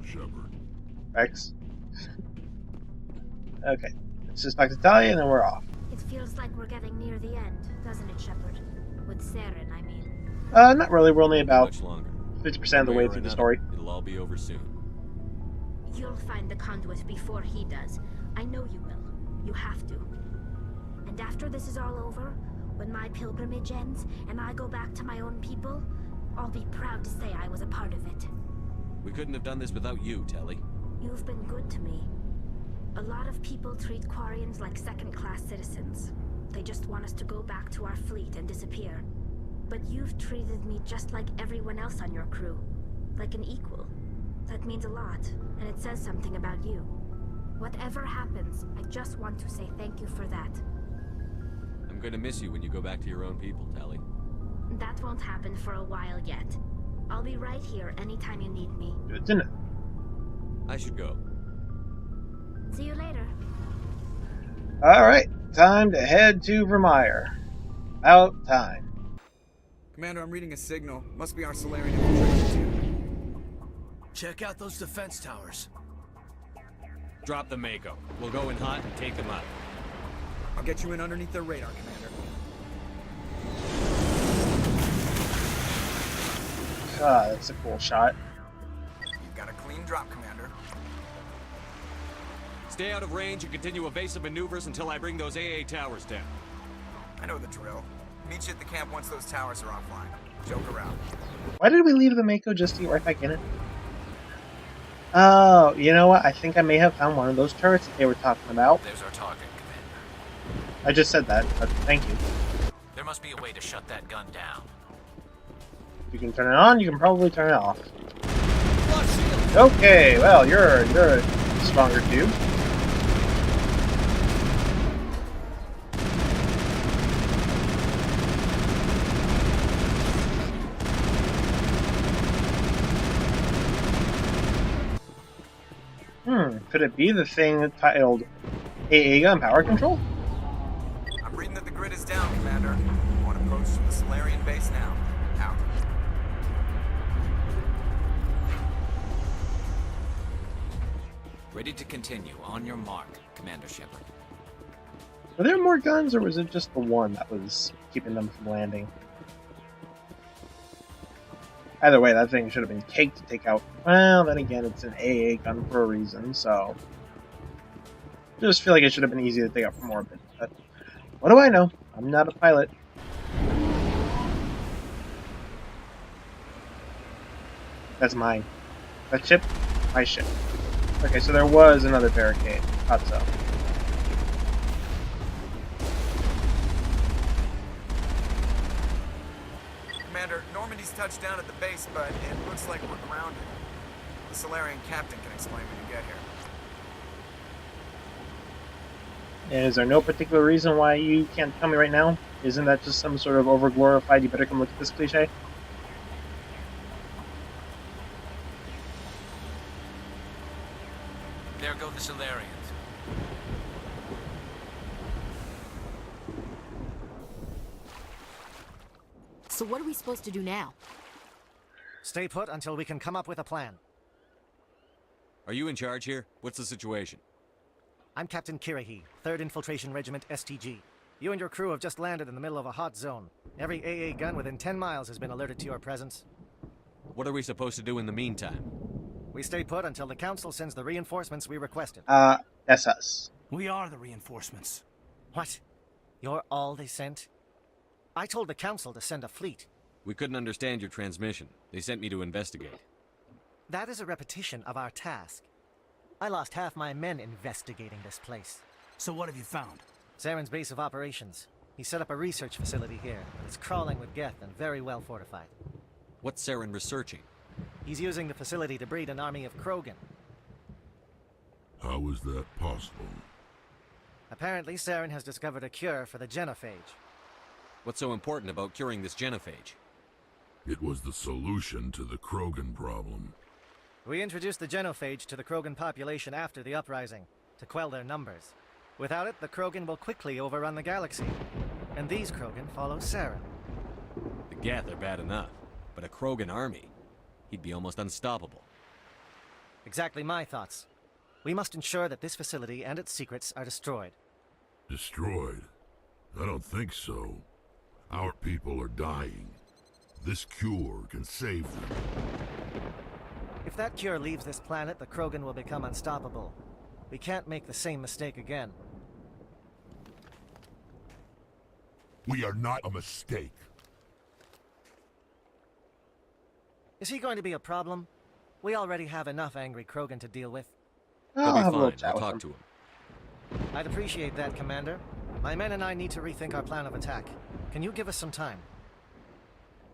Shepard. Rex. Okay. Let's just back to Talia and then we're off. It feels like we're getting near the end, doesn't it, Shepard? With Saren, I mean. Not really. We're only about Much longer. 50% of the way through the story. It'll all be over soon. You'll find the conduit before he does. I know you will. You have to. And after this is all over, when my pilgrimage ends and I go back to my own people, I'll be proud to say I was a part of it. We couldn't have done this without you, Tali. You've been good to me. A lot of people treat Quarians like second-class citizens. They just want us to go back to our fleet and disappear. But you've treated me just like everyone else on your crew. Like an equal. That means a lot, and it says something about you. Whatever happens, I just want to say thank you for that. I'm gonna miss you when you go back to your own people, Tali. That won't happen for a while yet. I'll be right here anytime you need me. Good to know. I should go. See you later. Alright, time to head to Virmire. About time. Commander, I'm reading a signal. Must be our Solarian infiltration team. Check out those defense towers. Drop the Mako. We'll go in hot and take them out. I'll get you in underneath their radar, Commander. Ah, that's a cool shot. You've got a clean drop, Commander. Stay out of range and continue evasive maneuvers until I bring those AA towers down. I know the drill. Meet you at the camp once those towers are offline. Joke around. Why did we leave the Mako just to get right back in it? Oh, you know what? I think I may have found one of those turrets that they were talking about. There's our target, Commander. I just said that, but thank you. There must be a way to shut that gun down. If you can turn it on, you can probably turn it off. Okay, well, you're a stronger dude. Could it be the thing titled AA gun power control? I'm reading that the grid is down, Commander. On approach to the Solarian base now. Out. Ready to continue. On your mark, Commander Shepard. Were there more guns, or was it just the one that was keeping them from landing? Either way, that thing should have been caked to take out. Well, then again, it's an AA gun for a reason, so... I just feel like it should have been easy to take out from orbit. But what do I know? I'm not a pilot. That's mine. That ship? My ship. Okay, so there was another barricade. Thought so. Commander, Normandy's touched down at the base, but it looks like we're grounded. The Solarian captain can explain when you get here. And is there no particular reason why you can't tell me right now? Isn't that just some sort of overglorified, you better come look at this cliche? There go the Solarians. So what are we supposed to do now? Stay put until we can come up with a plan. Are you in charge here? What's the situation? I'm Captain Kirahi, 3rd Infiltration Regiment STG. You and your crew have just landed in the middle of a hot zone. Every AA gun within 10 miles has been alerted to your presence. What are we supposed to do in the meantime? We stay put until the Council sends the reinforcements we requested. That's us. We are the reinforcements. What? You're all they sent? I told the Council to send a fleet. We couldn't understand your transmission. They sent me to investigate. That is a repetition of our task. I lost half my men investigating this place. So what have you found? Saren's base of operations. He set up a research facility here. It's crawling with Geth and very well fortified. What's Saren researching? He's using the facility to breed an army of Krogan. How is that possible? Apparently, Saren has discovered a cure for the genophage. What's so important about curing this genophage? It was the solution to the Krogan problem. We introduced the genophage to the Krogan population after the uprising, to quell their numbers. Without it, the Krogan will quickly overrun the galaxy. And these Krogan follow Saren. The Geth are bad enough, but a Krogan army? He'd be almost unstoppable. Exactly my thoughts. We must ensure that this facility and its secrets are destroyed. Destroyed? I don't think so. Our people are dying. This cure can save them. If that cure leaves this planet, the Krogan will become unstoppable. We can't make the same mistake again. We are not a mistake. Is he going to be a problem? We already have enough angry Krogan to deal with. He'll be fine. I'll talk to him. I'd appreciate that, Commander. My men and I need to rethink our plan of attack. Can you give us some time?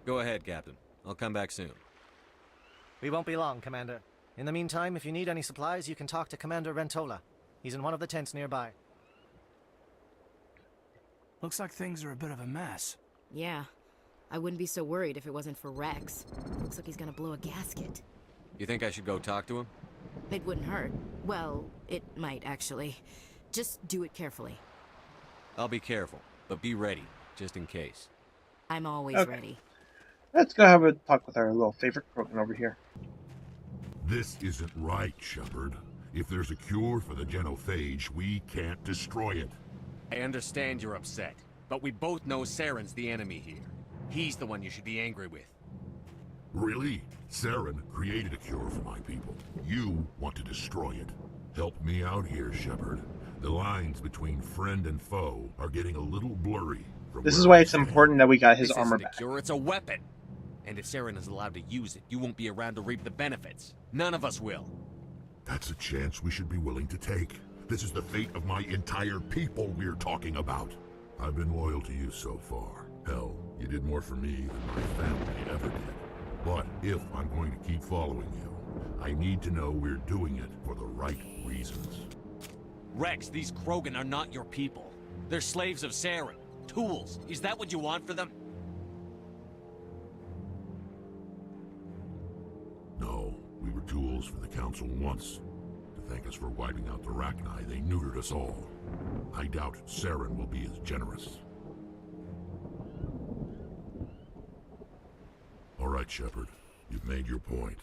Go ahead, Captain. I'll come back soon. We won't be long, Commander. In the meantime, if you need any supplies, you can talk to Commander Rentola. He's in one of the tents nearby. Looks like things are a bit of a mess. Yeah. I wouldn't be so worried if it wasn't for Rex. Looks like he's gonna blow a gasket. You think I should go talk to him? It wouldn't hurt. Well, it might, actually. Just do it carefully. I'll be careful, but be ready, just in case. I'm always ready. Let's go have a talk with our little favorite Krogan over here. This isn't right, Shepard. If there's a cure for the genophage, we can't destroy it. I understand you're upset, but we both know Saren's the enemy here. He's the one you should be angry with. Really? Saren created a cure for my people. You want to destroy it. Help me out here, Shepard. The lines between friend and foe are getting a little blurry. This is why it's important that we got his armor back. This isn't a cure, it's a weapon. And if Saren is allowed to use it, you won't be around to reap the benefits. None of us will. That's a chance we should be willing to take. This is the fate of my entire people we're talking about. I've been loyal to you so far. Hell, you did more for me than my family ever did. But if I'm going to keep following you, I need to know we're doing it for the right reasons. Rex, these Krogan are not your people. They're slaves of Saren. Tools. Is that what you want for them? No, we were tools for the Council once. To thank us for wiping out the Rachni, they neutered us all. I doubt Saren will be as generous. All right, Shepard. You've made your point.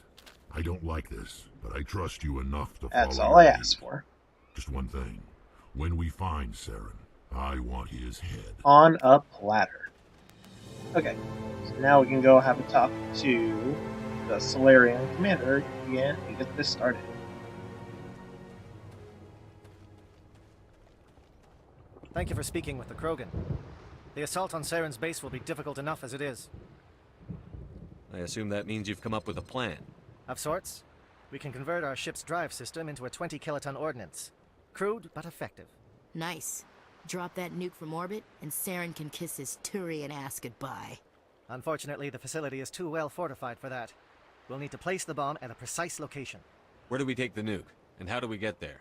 I don't like this, but I trust you enough to follow. That's all I asked for. Just one thing. When we find Saren, I want his head. On a platter. Okay, so now we can go have a talk to the Salarian commander again and get this started. Thank you for speaking with the Krogan. The assault on Saren's base will be difficult enough as it is. I assume that means you've come up with a plan. Of sorts. We can convert our ship's drive system into a 20-kiloton ordnance. Crude, but effective. Nice. Drop that nuke from orbit, and Saren can kiss his Turian ass goodbye. Unfortunately, the facility is too well fortified for that. We'll need to place the bomb at a precise location. Where do we take the nuke? And how do we get there?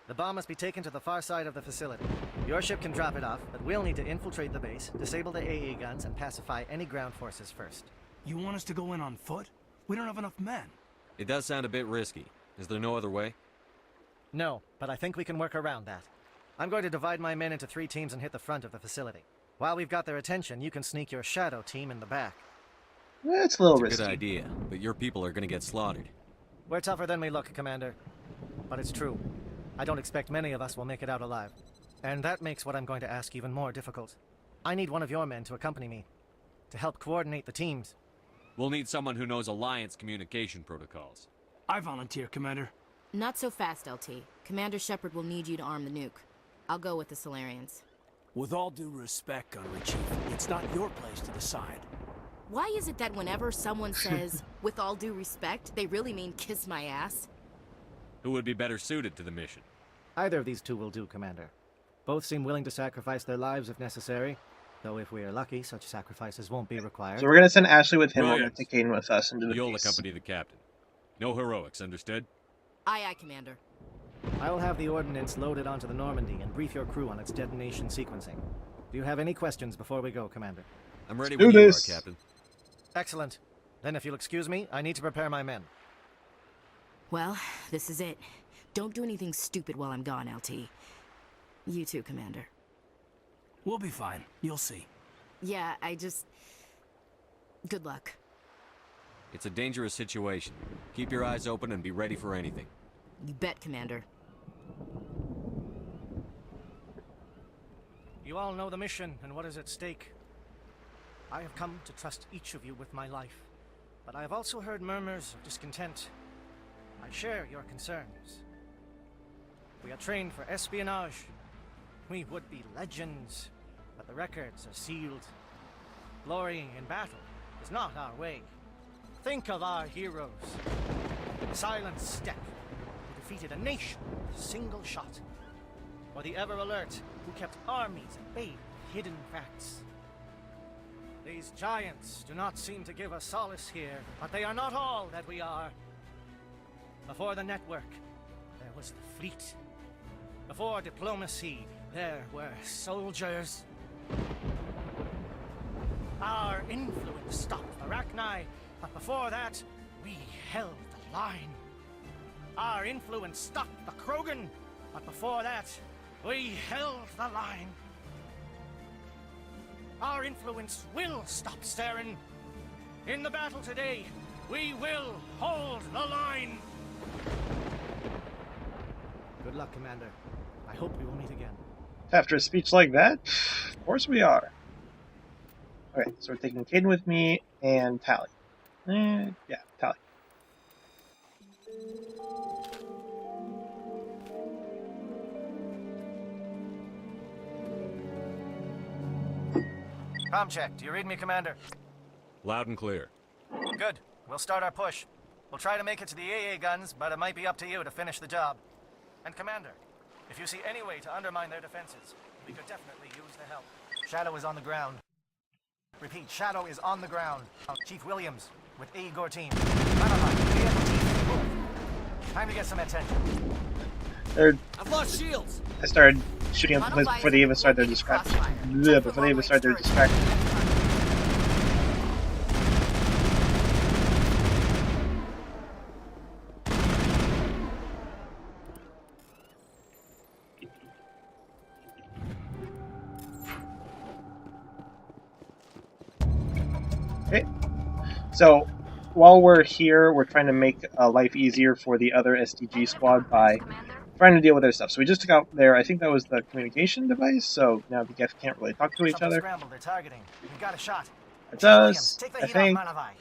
The bomb must be taken to the far side of the facility. Your ship can drop it off, but we'll need to infiltrate the base, disable the AA guns, and pacify any ground forces first. You want us to go in on foot? We don't have enough men. It does sound a bit risky. Is there no other way? No, but I think we can work around that. I'm going to divide my men into 3 teams and hit the front of the facility. While we've got their attention, you can sneak your shadow team in the back. It's a little risky. risky. Good idea, but your people are going to get slaughtered. We're tougher than we look, Commander. But it's true. I don't expect many of us will make it out alive. And that makes what I'm going to ask even more difficult. I need one of your men to accompany me, to help coordinate the teams. We'll need someone who knows Alliance communication protocols. I volunteer, Commander. Not so fast, LT. Commander Shepard will need you to arm the nuke. I'll go with the Solarians. With all due respect, Gunnery Chief, it's not your place to decide. Why is it that whenever someone says, with all due respect, they really mean kiss my ass? Who would be better suited to the mission? Either of these two will do, Commander. Both seem willing to sacrifice their lives if necessary, though if we are lucky, such sacrifices won't be required. So we're going to send Ashley with him, we're going to take Caden with us into the You'll base. accompany the captain. No heroics, understood? Aye, aye, Commander. I will have the ordnance loaded onto the Normandy and brief your crew on its detonation sequencing. Do you have any questions before we go, Commander? I'm ready Do when you are, this. Captain. Excellent. Then if you'll excuse me, I need to prepare my men. Well, this is it. Don't do anything stupid while I'm gone, LT. You too, Commander. We'll be fine. You'll see. Yeah, good luck. It's a dangerous situation. Keep your eyes open and be ready for anything. You bet, Commander. You all know the mission and what is at stake. I have come to trust each of you with my life, but I have also heard murmurs of discontent. I share your concerns. We are trained for espionage. We would be legends, but the records are sealed. Glorying in battle is not our way. Think of our heroes. Silent Step, who defeated a nation with a single shot. Or the ever alert, who kept armies at bay with hidden facts. These giants do not seem to give us solace here, but they are not all that we are. Before the network, there was the fleet. Before diplomacy, there were soldiers. Our influence stopped Arachni, but before that, we held the line. Our influence stopped the Krogan, but before that, we held the line. Our influence will stop Saren. In the battle today, we will hold the line. Good luck, Commander. I hope we will meet again. After a speech like that, of course we are. Okay, so we're taking Caden with me and Tali. Yeah, Tali. Comm check. Do you read me, Commander? Loud and clear. Good. We'll start our push. We'll try to make it to the AA guns, but it might be up to you to finish the job. And Commander, if you see any way to undermine their defenses, we could definitely use the help. Shadow is on the ground. Repeat, Shadow is on the ground. Chief Williams, with A. Gortine. Time to get some attention. I've lost shields. I started shooting at them before they even started their distraction. Before they even started their distraction. Okay, so while we're here, we're trying to make life easier for the other SDG squad by trying to deal with their stuff. So we just took out their, I think that was the communication device, so now the guests can't really talk to each other. Scrambled. They're targeting. We've got a shot. It does, Take the I heat think. off Manavai.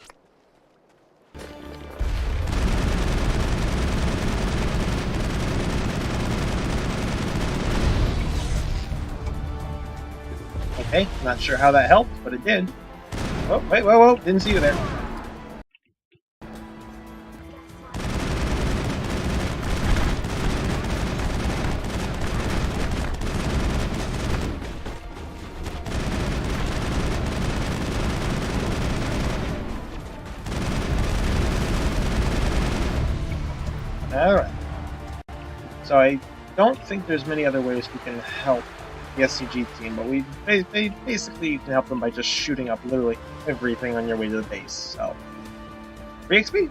Okay, not sure how that helped, but it did. Oh, wait, whoa, whoa, didn't see you there. Alright. So I don't think there's many other ways we can help the SCG team, but we basically can help them by just shooting up literally everything on your way to the base. So, free XP.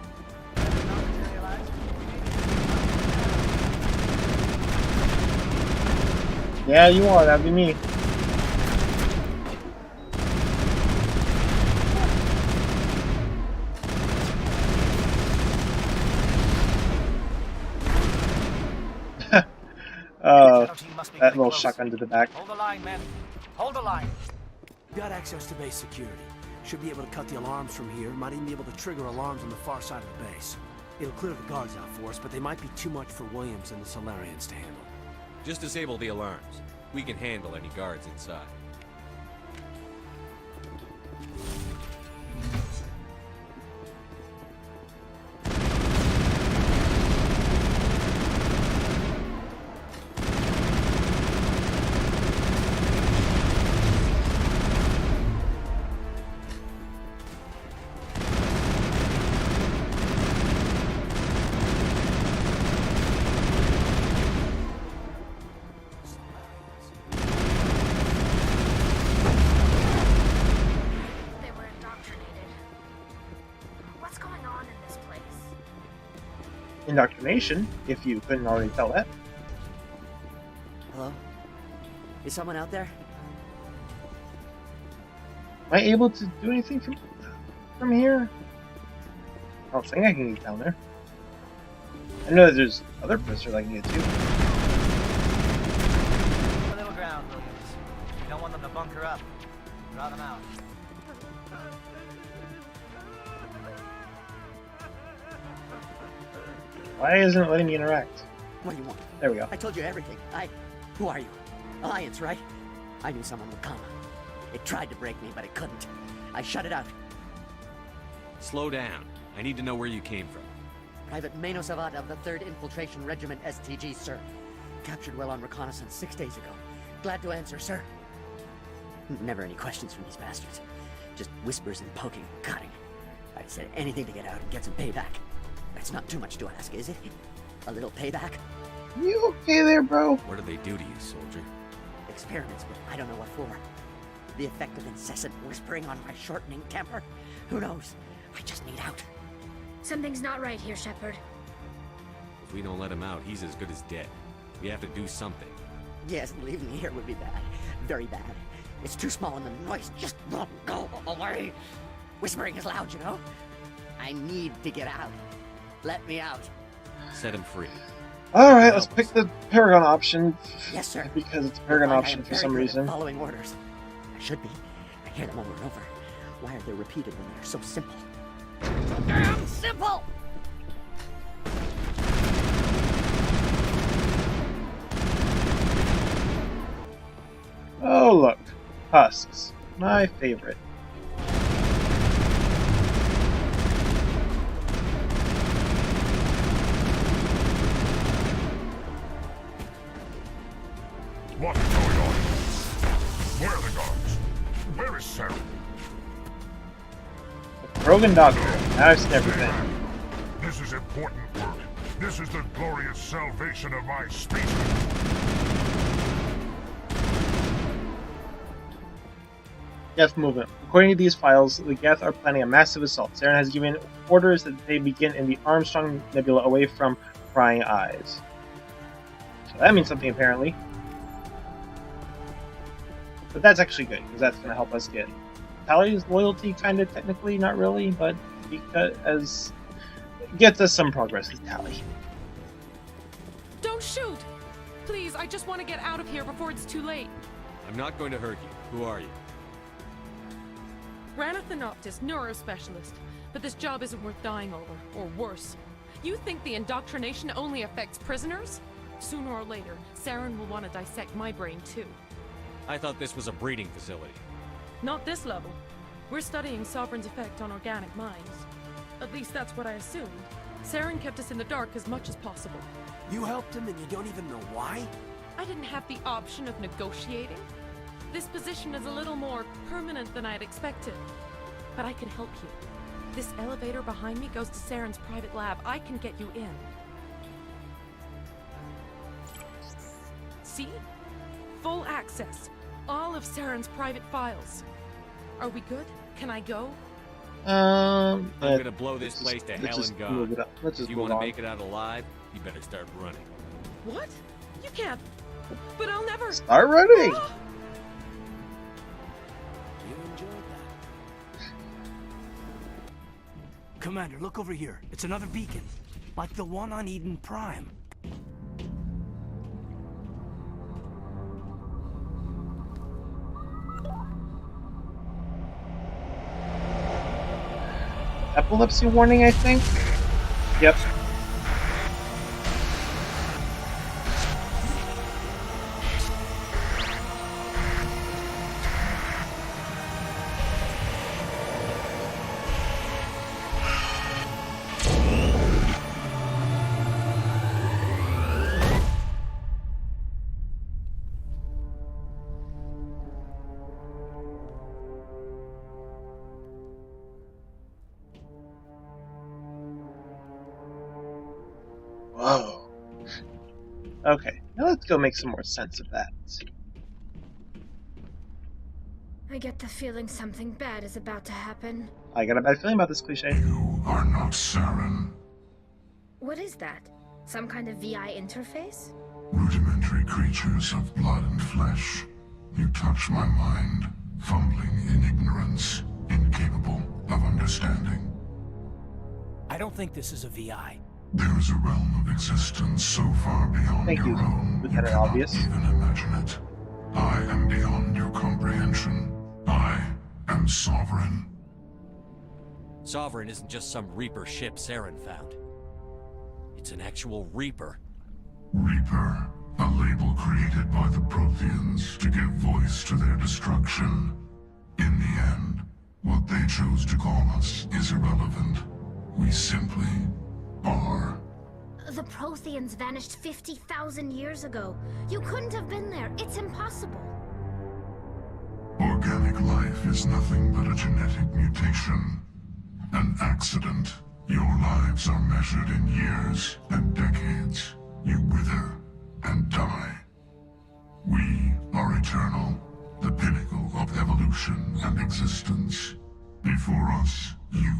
Yeah, you are. That'd be me. That little shotgun to the back. Hold the line, men. Hold the line. Got access to base security. Should be able to cut the alarms from here. Might even be able to trigger alarms on the far side of the base. It'll clear the guards out for us, but they might be too much for Williams and the Solarians to handle. Just disable the alarms. We can handle any guards inside. indoctrination, if you couldn't already tell that. Hello? Is someone out there? Am I able to do anything from here? I don't think I can get down there. I know that there's other prisoners I can get to. A little ground, Williams. You don't want them to bunker up. Draw them out. Why isn't it letting me interact? What do you want? There we go. I told you everything. Who are you? Alliance, right? I knew someone would come. It tried to break me, but it couldn't. I shut it out. Slow down. I need to know where you came from. Private Mano Savat of the 3rd Infiltration Regiment STG, sir. Captured while on reconnaissance 6 days ago. Glad to answer, sir. Never any questions from these bastards. Just whispers and poking and cutting. I'd said anything to get out and get some payback. That's not too much to ask, is it? A little payback? You okay there, bro? What do they do to you, soldier? Experiments, but I don't know what for. The effect of incessant whispering on my shortening temper? Who knows? I just need out. Something's not right here, Shepard. If we don't let him out, he's as good as dead. We have to do something. Yes, leaving me here would be bad. Very bad. It's too small and the noise just won't go away. Whispering is loud, you know? I need to get out. Let me out. Set him free. Alright, let's pick the Paragon option. Yes, sir. Because it's a Paragon option for some reason. Following orders. I should be. I hear them over and over. Why are they repeated when they're so simple? So damn simple! Oh, look. Husks. My favorite. What's going on? Where are the guards? Where is Sarah? Krogan Doctor. That's everything. This is important work. This is the glorious salvation of my species. Geth movement. According to these files, the Geth are planning a massive assault. Saren has given orders that they begin in the Armstrong Nebula away from prying eyes. So that means something, apparently. But that's actually good, because that's going to help us get Tali's loyalty, kind of, technically, not really, but because it gets us some progress with Tali. Don't shoot! Please, I just want to get out of here before it's too late. I'm not going to hurt you. Who are you? Ranathanoptis, neurospecialist. But this job isn't worth dying over, or worse. You think the indoctrination only affects prisoners? Sooner or later, Saren will want to dissect my brain too. I thought this was a breeding facility. Not this level. We're studying Sovereign's effect on organic minds. At least that's what I assumed. Saren kept us in the dark as much as possible. You helped him and you don't even know why? I didn't have the option of negotiating. This position is a little more permanent than I'd expected. But I can help you. This elevator behind me goes to Saren's private lab. I can get you in. See? Full access. All of Saren's private files. Are we good? Can I go? I'm gonna blow this place to hell and gone. If you want to make it out alive, you better start running. What? You can't. But I'll never. Start running! Ah! You enjoyed that. Commander, look over here. It's another beacon. Like the one on Eden Prime. Epilepsy warning, I think? Yep. Whoa. Okay, now let's go make some more sense of that. I get the feeling something bad is about to happen. I got a bad feeling about this cliche. You are not Saren. What is that? Some kind of VI interface? Rudimentary creatures of blood and flesh. You touch my mind, fumbling in ignorance, incapable of understanding. I don't think this is a VI. There is a realm of existence so far beyond your own, you cannot even imagine it. I am beyond your comprehension. I am Sovereign. Sovereign isn't just some Reaper ship Saren found. It's an actual Reaper. Reaper, a label created by the Protheans to give voice to their destruction. In the end, what they chose to call us is irrelevant. We simply are. The Protheans vanished 50,000 years ago. You couldn't have been there. It's impossible. Organic life is nothing but a genetic mutation. An accident. Your lives are measured in years and decades. You wither and die. We are eternal, the pinnacle of evolution and existence. Before us, you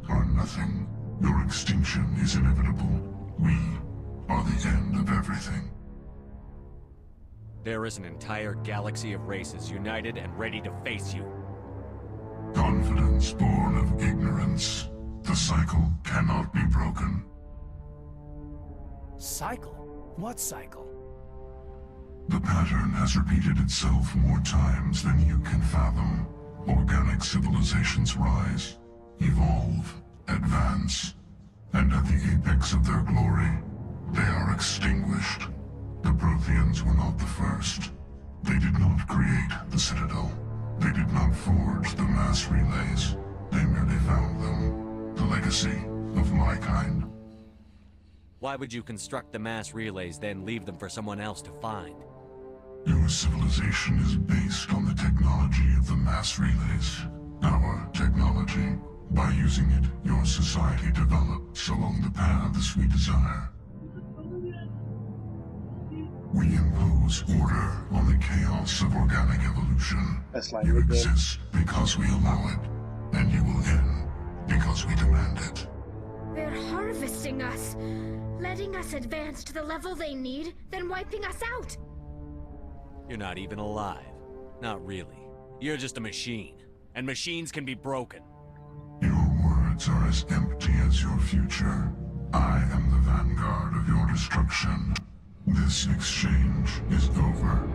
are nothing. Your extinction is inevitable. We are the end of everything. There is an entire galaxy of races united and ready to face you. Confidence born of ignorance. The cycle cannot be broken. Cycle? What cycle? The pattern has repeated itself more times than you can fathom. Organic civilizations rise, evolve, advance, and at the apex of their glory, they are extinguished. The Protheans were not the first. They did not create the Citadel. They did not forge the mass relays. They merely found them. The legacy of my kind. Why would you construct the mass relays, then leave them for someone else to find? Your civilization is based on the technology of the mass relays. Our technology. By using it, your society develops along the paths we desire. We impose order on the chaos of organic evolution. You exist because we allow it, and you will end because we demand it. They're harvesting us, letting us advance to the level they need, then wiping us out. You're not even alive. Not really. You're just a machine. And machines can be broken. Your words are as empty as your future. I am the vanguard of your destruction. This exchange is over.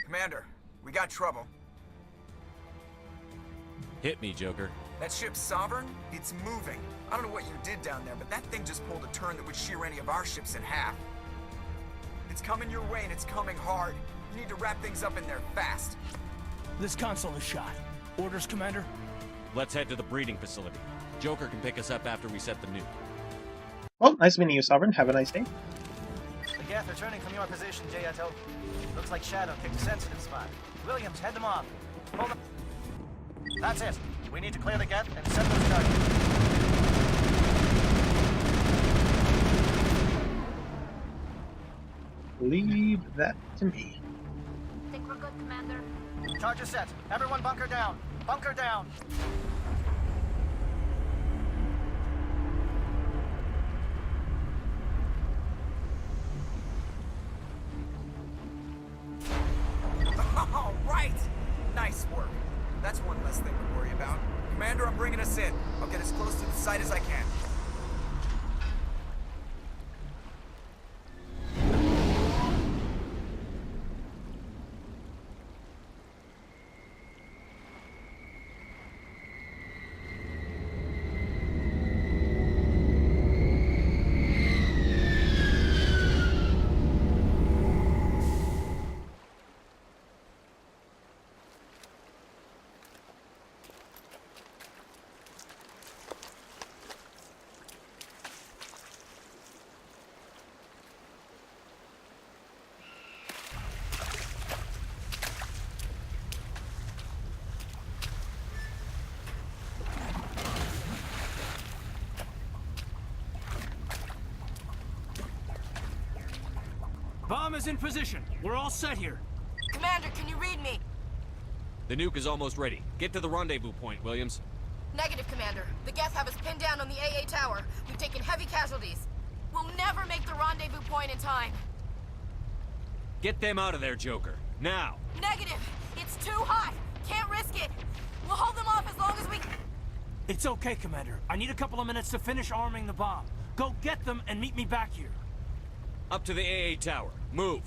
Commander, we got trouble. Hit me, Joker. That ship's Sovereign? It's moving. I don't know what you did down there, but that thing just pulled a turn that would shear any of our ships in half. It's coming your way and it's coming hard. You need to wrap things up in there fast. This console is shot. Orders, Commander? Let's head to the breeding facility. Joker can pick us up after we set the nuke. Well, nice meeting you, Sovereign. Have a nice day. The Geth returning from your position, Jayato. Looks like Shadow picked a sensitive spot. Williams, head them off. Hold them. That's it. We need to clear the Geth and set those targets. Leave that to me. Think we're good, Commander. Charge is set. Everyone bunker down. Bunker down. All right! Nice work. That's one less thing to worry about. Commander, I'm bringing us in. I'll get as close to the site as I can. Bomb is in position. We're all set here. Commander, can you read me? The nuke is almost ready. Get to the rendezvous point, Williams. Negative, Commander. The Geth have us pinned down on the AA tower. We've taken heavy casualties. We'll never make the rendezvous point in time. Get them out of there, Joker. Now! Negative! It's too hot! Can't risk it! We'll hold them off as long as we... It's okay, Commander. I need a couple of minutes to finish arming the bomb. Go get them and meet me back here. Up to the AA tower. Move.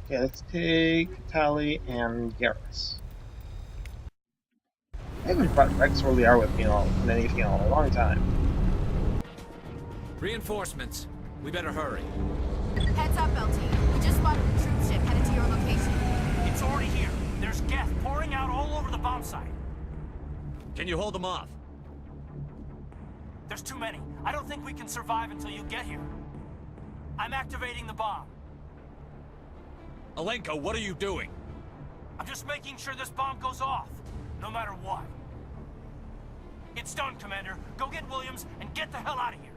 Okay, let's take Tali and Garrus. I haven't brought Rex or Liara with me in anything in a long time. Reinforcements. We better hurry. Heads up, LT. We just spotted a troop ship headed to your location. It's already here. There's Geth pouring out all over the bomb site. Can you hold them off? There's too many. I don't think we can survive until you get here. I'm activating the bomb. Alenko, what are you doing? I'm just making sure this bomb goes off, no matter what. It's done, Commander. Go get Williams and get the hell out of here.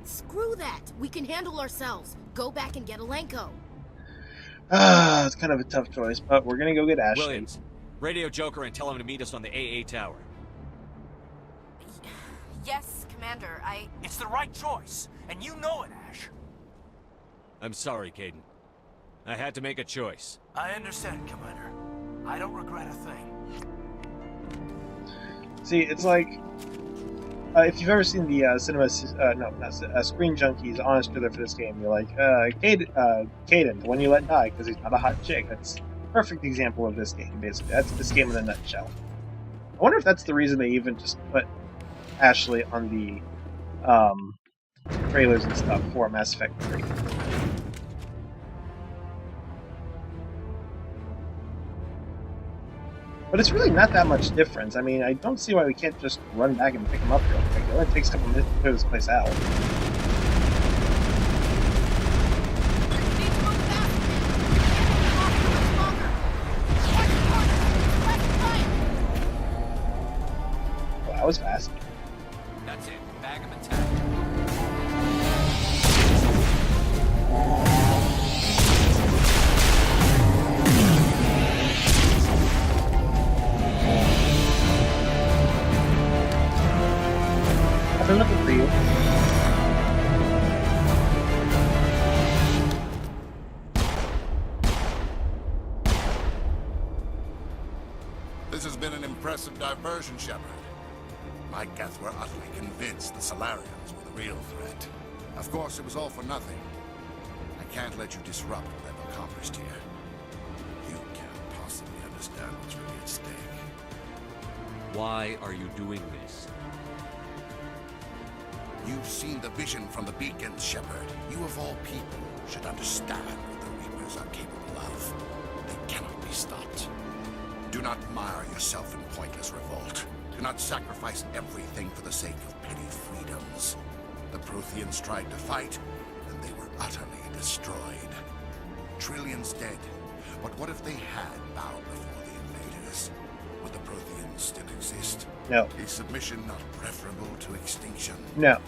Screw that. We can handle ourselves. Go back and get Alenko. It's kind of a tough choice, but we're gonna go get Ashley. Williams, radio Joker and tell him to meet us on the AA tower. Yes, Commander, It's the right choice, and you know it, Ash. I'm sorry, Caden. I had to make a choice. I understand, Commander. I don't regret a thing. See, it's like... if you've ever seen the Screen Junkies honest trailer for this game, you're like, Caden, the one you let die because he's not a hot chick. That's a perfect example of this game, basically. That's this game in a nutshell. I wonder if that's the reason they even just put Ashley on the trailers and stuff for Mass Effect 3. But it's really not that much difference. I mean, I don't see why we can't just run back and pick them up real quick. It only takes a couple minutes to clear this place out. Well, that was fast. That's it. Bag him and tag. I've been looking for you. This has been an impressive diversion, Shepard. My Geth were utterly convinced the Solarians were the real threat. Of course, it was all for nothing. I can't let you disrupt what I've accomplished here. You can't possibly understand what's really at stake. Why are you doing this? You've seen the vision from the beacons, Shepard. You of all people should understand what the Reapers are capable of. They cannot be stopped. Do not mire yourself in pointless revolt. Do not sacrifice everything for the sake of petty freedoms. The Protheans tried to fight, and they were utterly destroyed. Trillions dead. But what if they had bowed before the invaders? Would the Protheans still exist? No. Is submission not preferable to extinction? No.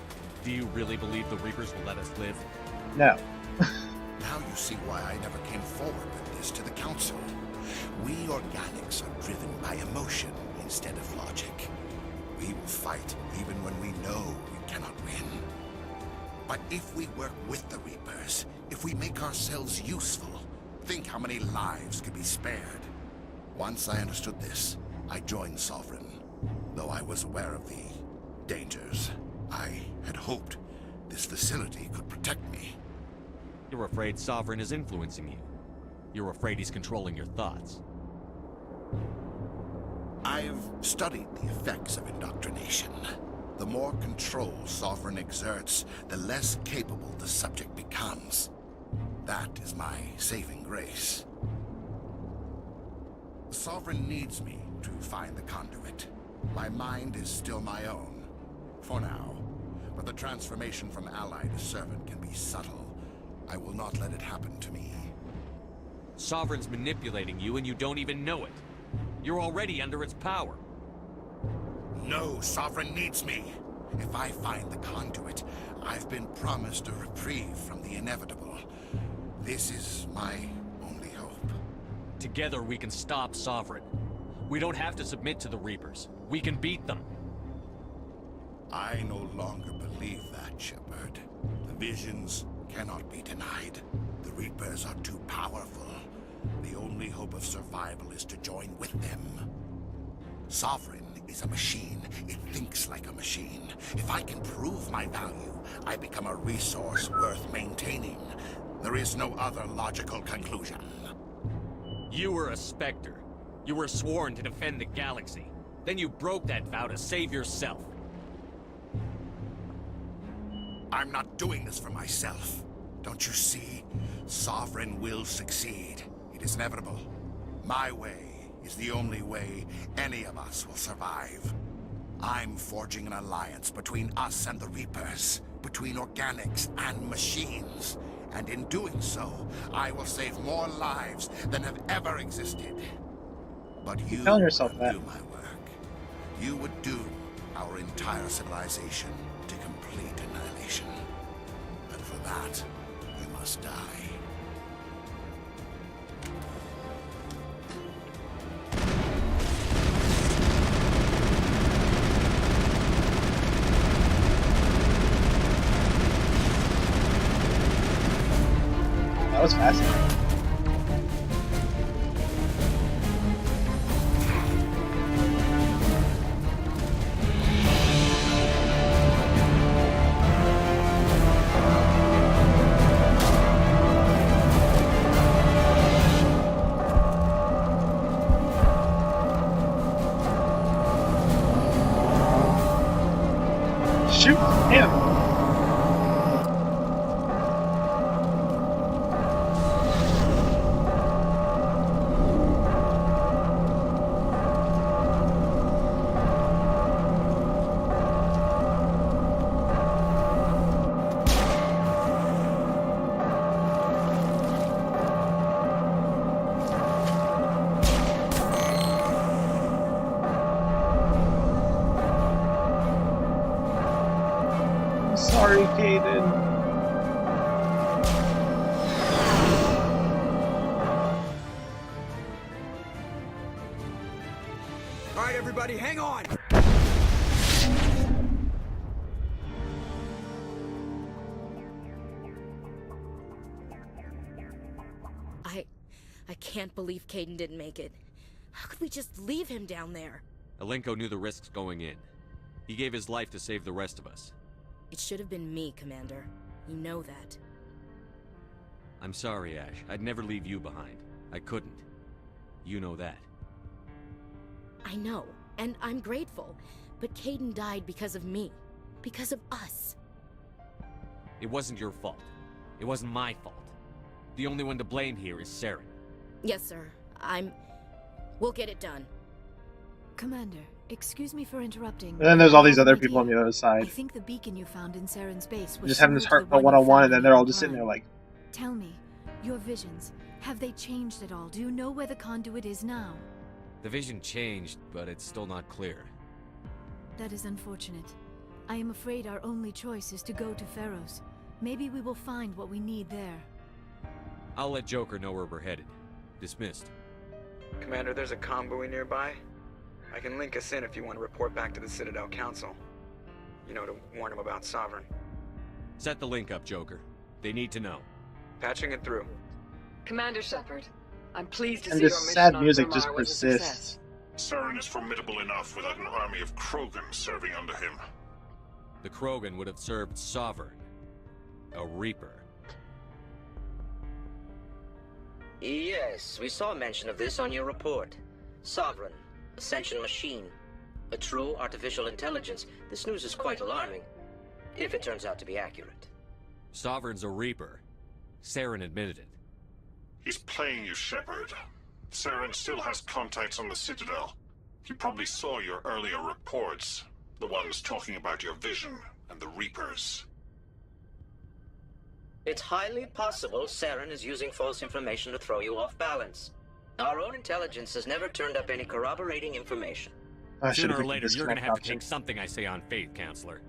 Do you really believe the Reapers will let us live? No. Now you see why I never came forward with this to the Council. We organics are driven by emotion instead of logic. We will fight even when we know we cannot win. But if we work with the Reapers, if we make ourselves useful, think how many lives could be spared. Once I understood this, I joined Sovereign, though I was aware of the dangers. I had hoped this facility could protect me. You're afraid Sovereign is influencing you. You're afraid he's controlling your thoughts. I've studied the effects of indoctrination. The more control Sovereign exerts, the less capable the subject becomes. That is my saving grace. Sovereign needs me to find the conduit. My mind is still my own, for now. But the transformation from ally to servant can be subtle. I will not let it happen to me. Sovereign's manipulating you and you don't even know it. You're already under its power. No, Sovereign needs me. If I find the conduit, I've been promised a reprieve from the inevitable. This is my Together we can stop Sovereign. We don't have to submit to the Reapers. We can beat them. I no longer believe that, Shepard. The visions cannot be denied. The Reapers are too powerful. The only hope of survival is to join with them. Sovereign is a machine. It thinks like a machine. If I can prove my value, I become a resource worth maintaining. There is no other logical conclusion. You were a Spectre. You were sworn to defend the galaxy. Then you broke that vow to save yourself. I'm not doing this for myself. Don't you see? Sovereign will succeed. It is inevitable. My way is the only way any of us will survive. I'm forging an alliance between us and the Reapers, between organics and machines. And in doing so, I will save more lives than have ever existed. But you You're telling yourself would that. do my work. You would doom our entire civilization to complete annihilation. And for that, we must die. That was fascinating. Shoot him! Sorry, Kaden. All right, everybody, hang on. I can't believe Caden didn't make it. How could we just leave him down there? Alenko knew the risks going in. He gave his life to save the rest of us. It should have been me, Commander. You know that. I'm sorry, Ash. I'd never leave you behind. I couldn't. You know that. I know, and I'm grateful. But Caden died because of me. Because of us. It wasn't your fault. It wasn't my fault. The only one to blame here is Saren. Yes, sir. We'll get it done. Commander, excuse me for interrupting. And then there's all these other people on the other side. I think the beacon you found in Saren's base was Just having this similar to the heartfelt one you one-on-one, found and then in they're all Virmire. just sitting there like... Tell me, your visions, have they changed at all? Do you know where the conduit is now? The vision changed, but it's still not clear. That is unfortunate. I am afraid our only choice is to go to Pharaoh's. Maybe we will find what we need there. I'll let Joker know where we're headed. Dismissed. Commander, there's a convoy nearby. I can link us in if you want to report back to the Citadel Council. You know, to warn them about Sovereign. Set the link up, Joker. They need to know. Patching it through. Commander Shepard, I'm pleased to And see this your mission sad on music Virmire just was a persists. success. Saren is formidable enough without an army of Krogan serving under him. The Krogan would have served Sovereign. A Reaper. Yes, we saw mention of this on your report. Sovereign, Ascension machine, a true artificial intelligence. This news is quite alarming, if it turns out to be accurate. Sovereign's a Reaper. Saren admitted it. He's playing you, Shepard. Saren still has contacts on the Citadel. He probably saw your earlier reports. The ones talking about your vision and the Reapers. It's highly possible Saren is using false information to throw you off balance. Our own intelligence has never turned up any corroborating information. Sooner or later, you're gonna have to take something I say on faith, Counselor.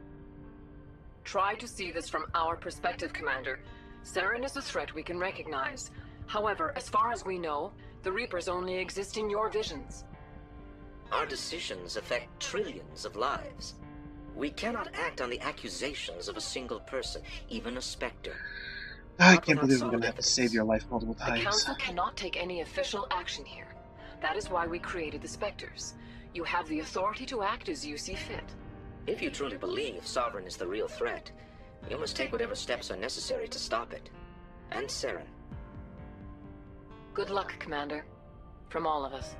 Try to see this from our perspective, Commander. Saren is a threat we can recognize. However, as far as we know, The Reapers only exist in your visions. Our decisions affect trillions of lives. We cannot act on the accusations of a single person, even a Spectre. I can't believe I'm gonna have to save your life multiple The times. Council cannot take any official action here. That is why we created the Spectres. You have the authority to act as you see fit. If you truly believe Sovereign is the real threat, you must take whatever steps are necessary to stop it. And Saren. Good luck, Commander. From all of us.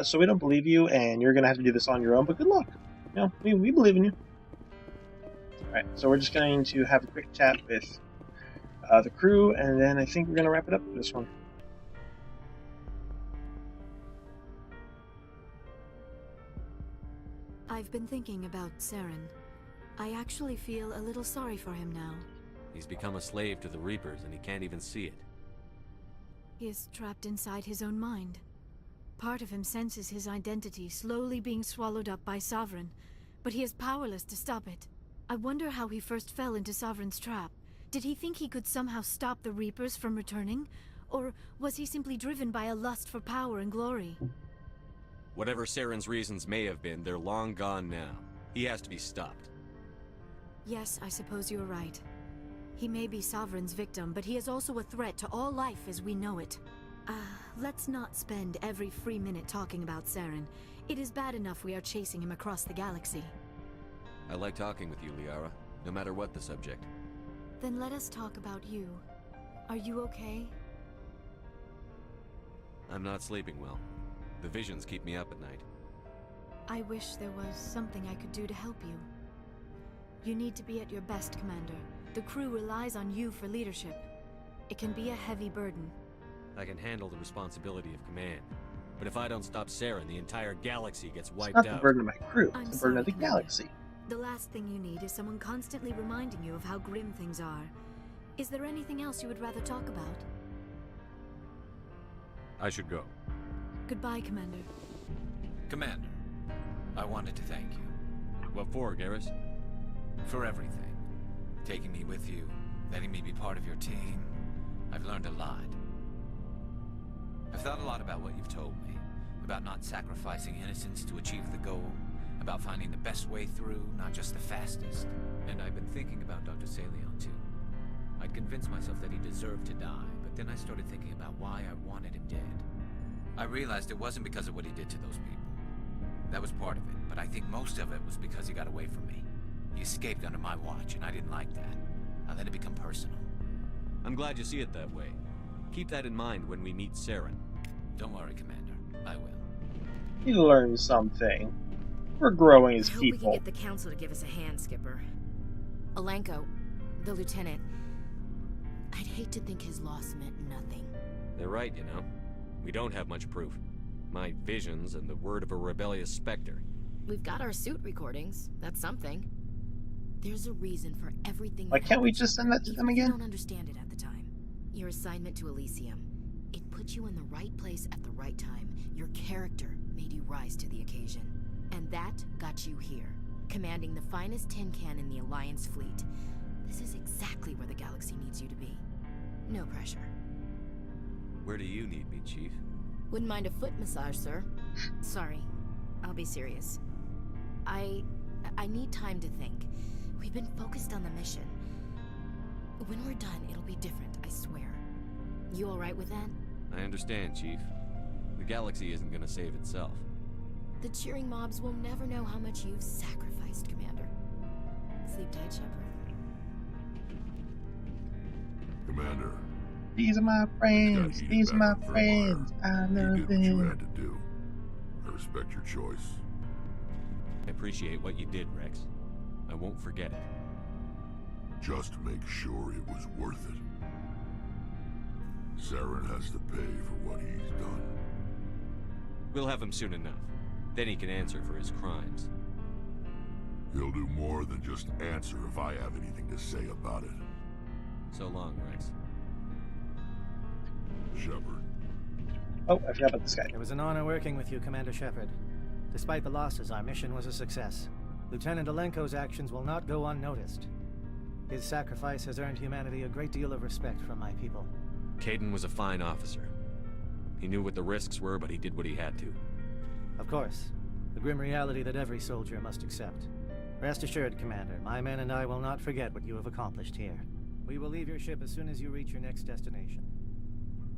So we don't believe you, and you're gonna have to do this on your own, but good luck. You know, we believe in you. Alright, so we're just going to have a quick chat with the crew, and then I think we're gonna wrap it up for this one. I've been thinking about Saren. I actually feel a little sorry for him now. He's become a slave to the Reapers, and he can't even see it. He is trapped inside his own mind. Part of him senses his identity slowly being swallowed up by Sovereign, but he is powerless to stop it. I wonder how he first fell into Sovereign's trap. Did he think he could somehow stop the Reapers from returning? Or was he simply driven by a lust for power and glory? Whatever Saren's reasons may have been, they're long gone now. He has to be stopped. Yes, I suppose you're right. He may be Sovereign's victim, but he is also a threat to all life as we know it. Let's not spend every free minute talking about Saren. It is bad enough we are chasing him across the galaxy. I like talking with you, Liara, no matter what the subject. Then let us talk about you. Are you okay? I'm not sleeping well. The visions keep me up at night. I wish there was something I could do to help you. You need to be at your best, Commander. The crew relies on you for leadership. It can be a heavy burden. I can handle the responsibility of command. But if I don't stop Saren, the entire galaxy gets wiped It's out. not the burden of my crew, I'm it's the burden of the sorry, Commander. galaxy. The last thing you need is someone constantly reminding you of how grim things are. Is there anything else you would rather talk about? I should go. Goodbye, Commander. Commander, I wanted to thank you. What for, Garrus? For everything. Taking me with you, letting me be part of your team. I've learned a lot. I've thought a lot about what you've told me. About not sacrificing innocence to achieve the goal. About finding the best way through, not just the fastest. And I've been thinking about Dr. Saleon, too. I'd convinced myself that he deserved to die, but then I started thinking about why I wanted him dead. I realized it wasn't because of what he did to those people. That was part of it, but I think most of it was because he got away from me. He escaped under my watch, and I didn't like that. I let it become personal. I'm glad you see it that way. Keep that in mind when we meet Saren. Don't worry, Commander. I will. He learned something. We're growing as I hope we people. can get the Council to give us a hand, Skipper. Alenko, the Lieutenant. I'd hate to think his loss meant nothing. They're right, you know. We don't have much proof. My visions and the word of a rebellious Spectre. We've got our suit recordings. That's something. There's a reason for everything. Why can't we just send that to them I again? don't understand it at the time. Your assignment to Elysium. It put you in the right place at the right time. Your character made you rise to the occasion. And that got you here, commanding the finest tin can in the Alliance fleet. This is exactly where the galaxy needs you to be. No pressure. Where do you need me, Chief? Wouldn't mind a foot massage, sir. Sorry. I'll be serious. I need time to think. We've been focused on the mission. When we're done, it'll be different, I swear. You alright with that? I understand, Chief. The galaxy isn't gonna save itself. The cheering mobs will never know how much you've sacrificed, Commander. Sleep tight, Shepard. Commander. These are my friends. These are my friends. I You love did what you them. had to do. I respect your choice. I appreciate what you did, Rex. I won't forget it. Just make sure it was worth it. Saren has to pay for what he's done. We'll have him soon enough. Then he can answer for his crimes. He'll do more than just answer if I have anything to say about it. So long, Rex. Shepard. Oh, I forgot about this guy. It was an honor working with you, Commander Shepard. Despite the losses, our mission was a success. Lieutenant Alenko's actions will not go unnoticed. His sacrifice has earned humanity a great deal of respect from my people. Caden was a fine officer. He knew what the risks were, but he did what he had to. Of course. The grim reality that every soldier must accept. Rest assured, Commander, my men and I will not forget what you have accomplished here. We will leave your ship as soon as you reach your next destination.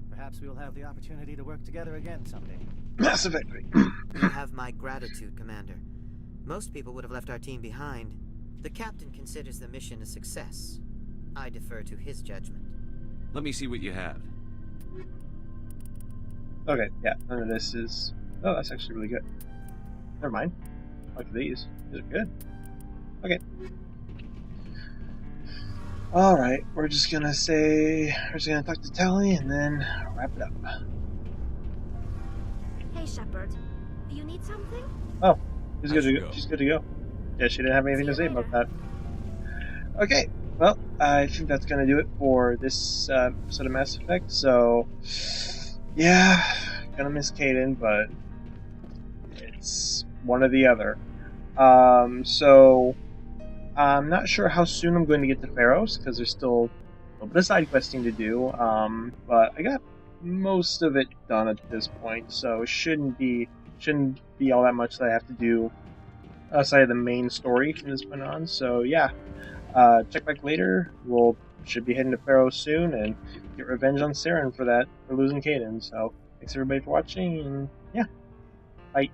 Perhaps we will have the opportunity to work together again someday. Mass Effect. You have my gratitude, Commander. Most people would have left our team behind. The captain considers the mission a success. I defer to his judgment. Let me see what you have. Okay, yeah, none of this is... Oh, that's actually really good. Never mind. I like these. These are good. Okay. Alright, we're just gonna talk to Tali and then wrap it up. Hey, Shepard. You need something? Oh, she's good to go. She's good to go. Yeah, she didn't have anything to say about that. Okay, well, I think that's gonna do it for this episode of Mass Effect, so... Yeah, gonna miss Caden, but... it's one or the other. So... I'm not sure how soon I'm going to get to Pharos, because there's still a little bit of side questing to do, but I got most of it done at this point, so it shouldn't be all that much that I have to do outside of the main story from this point on. So yeah, check back later. Should be heading to Pharos soon and get revenge on Saren for losing Caden. So thanks everybody for watching, and yeah, bye.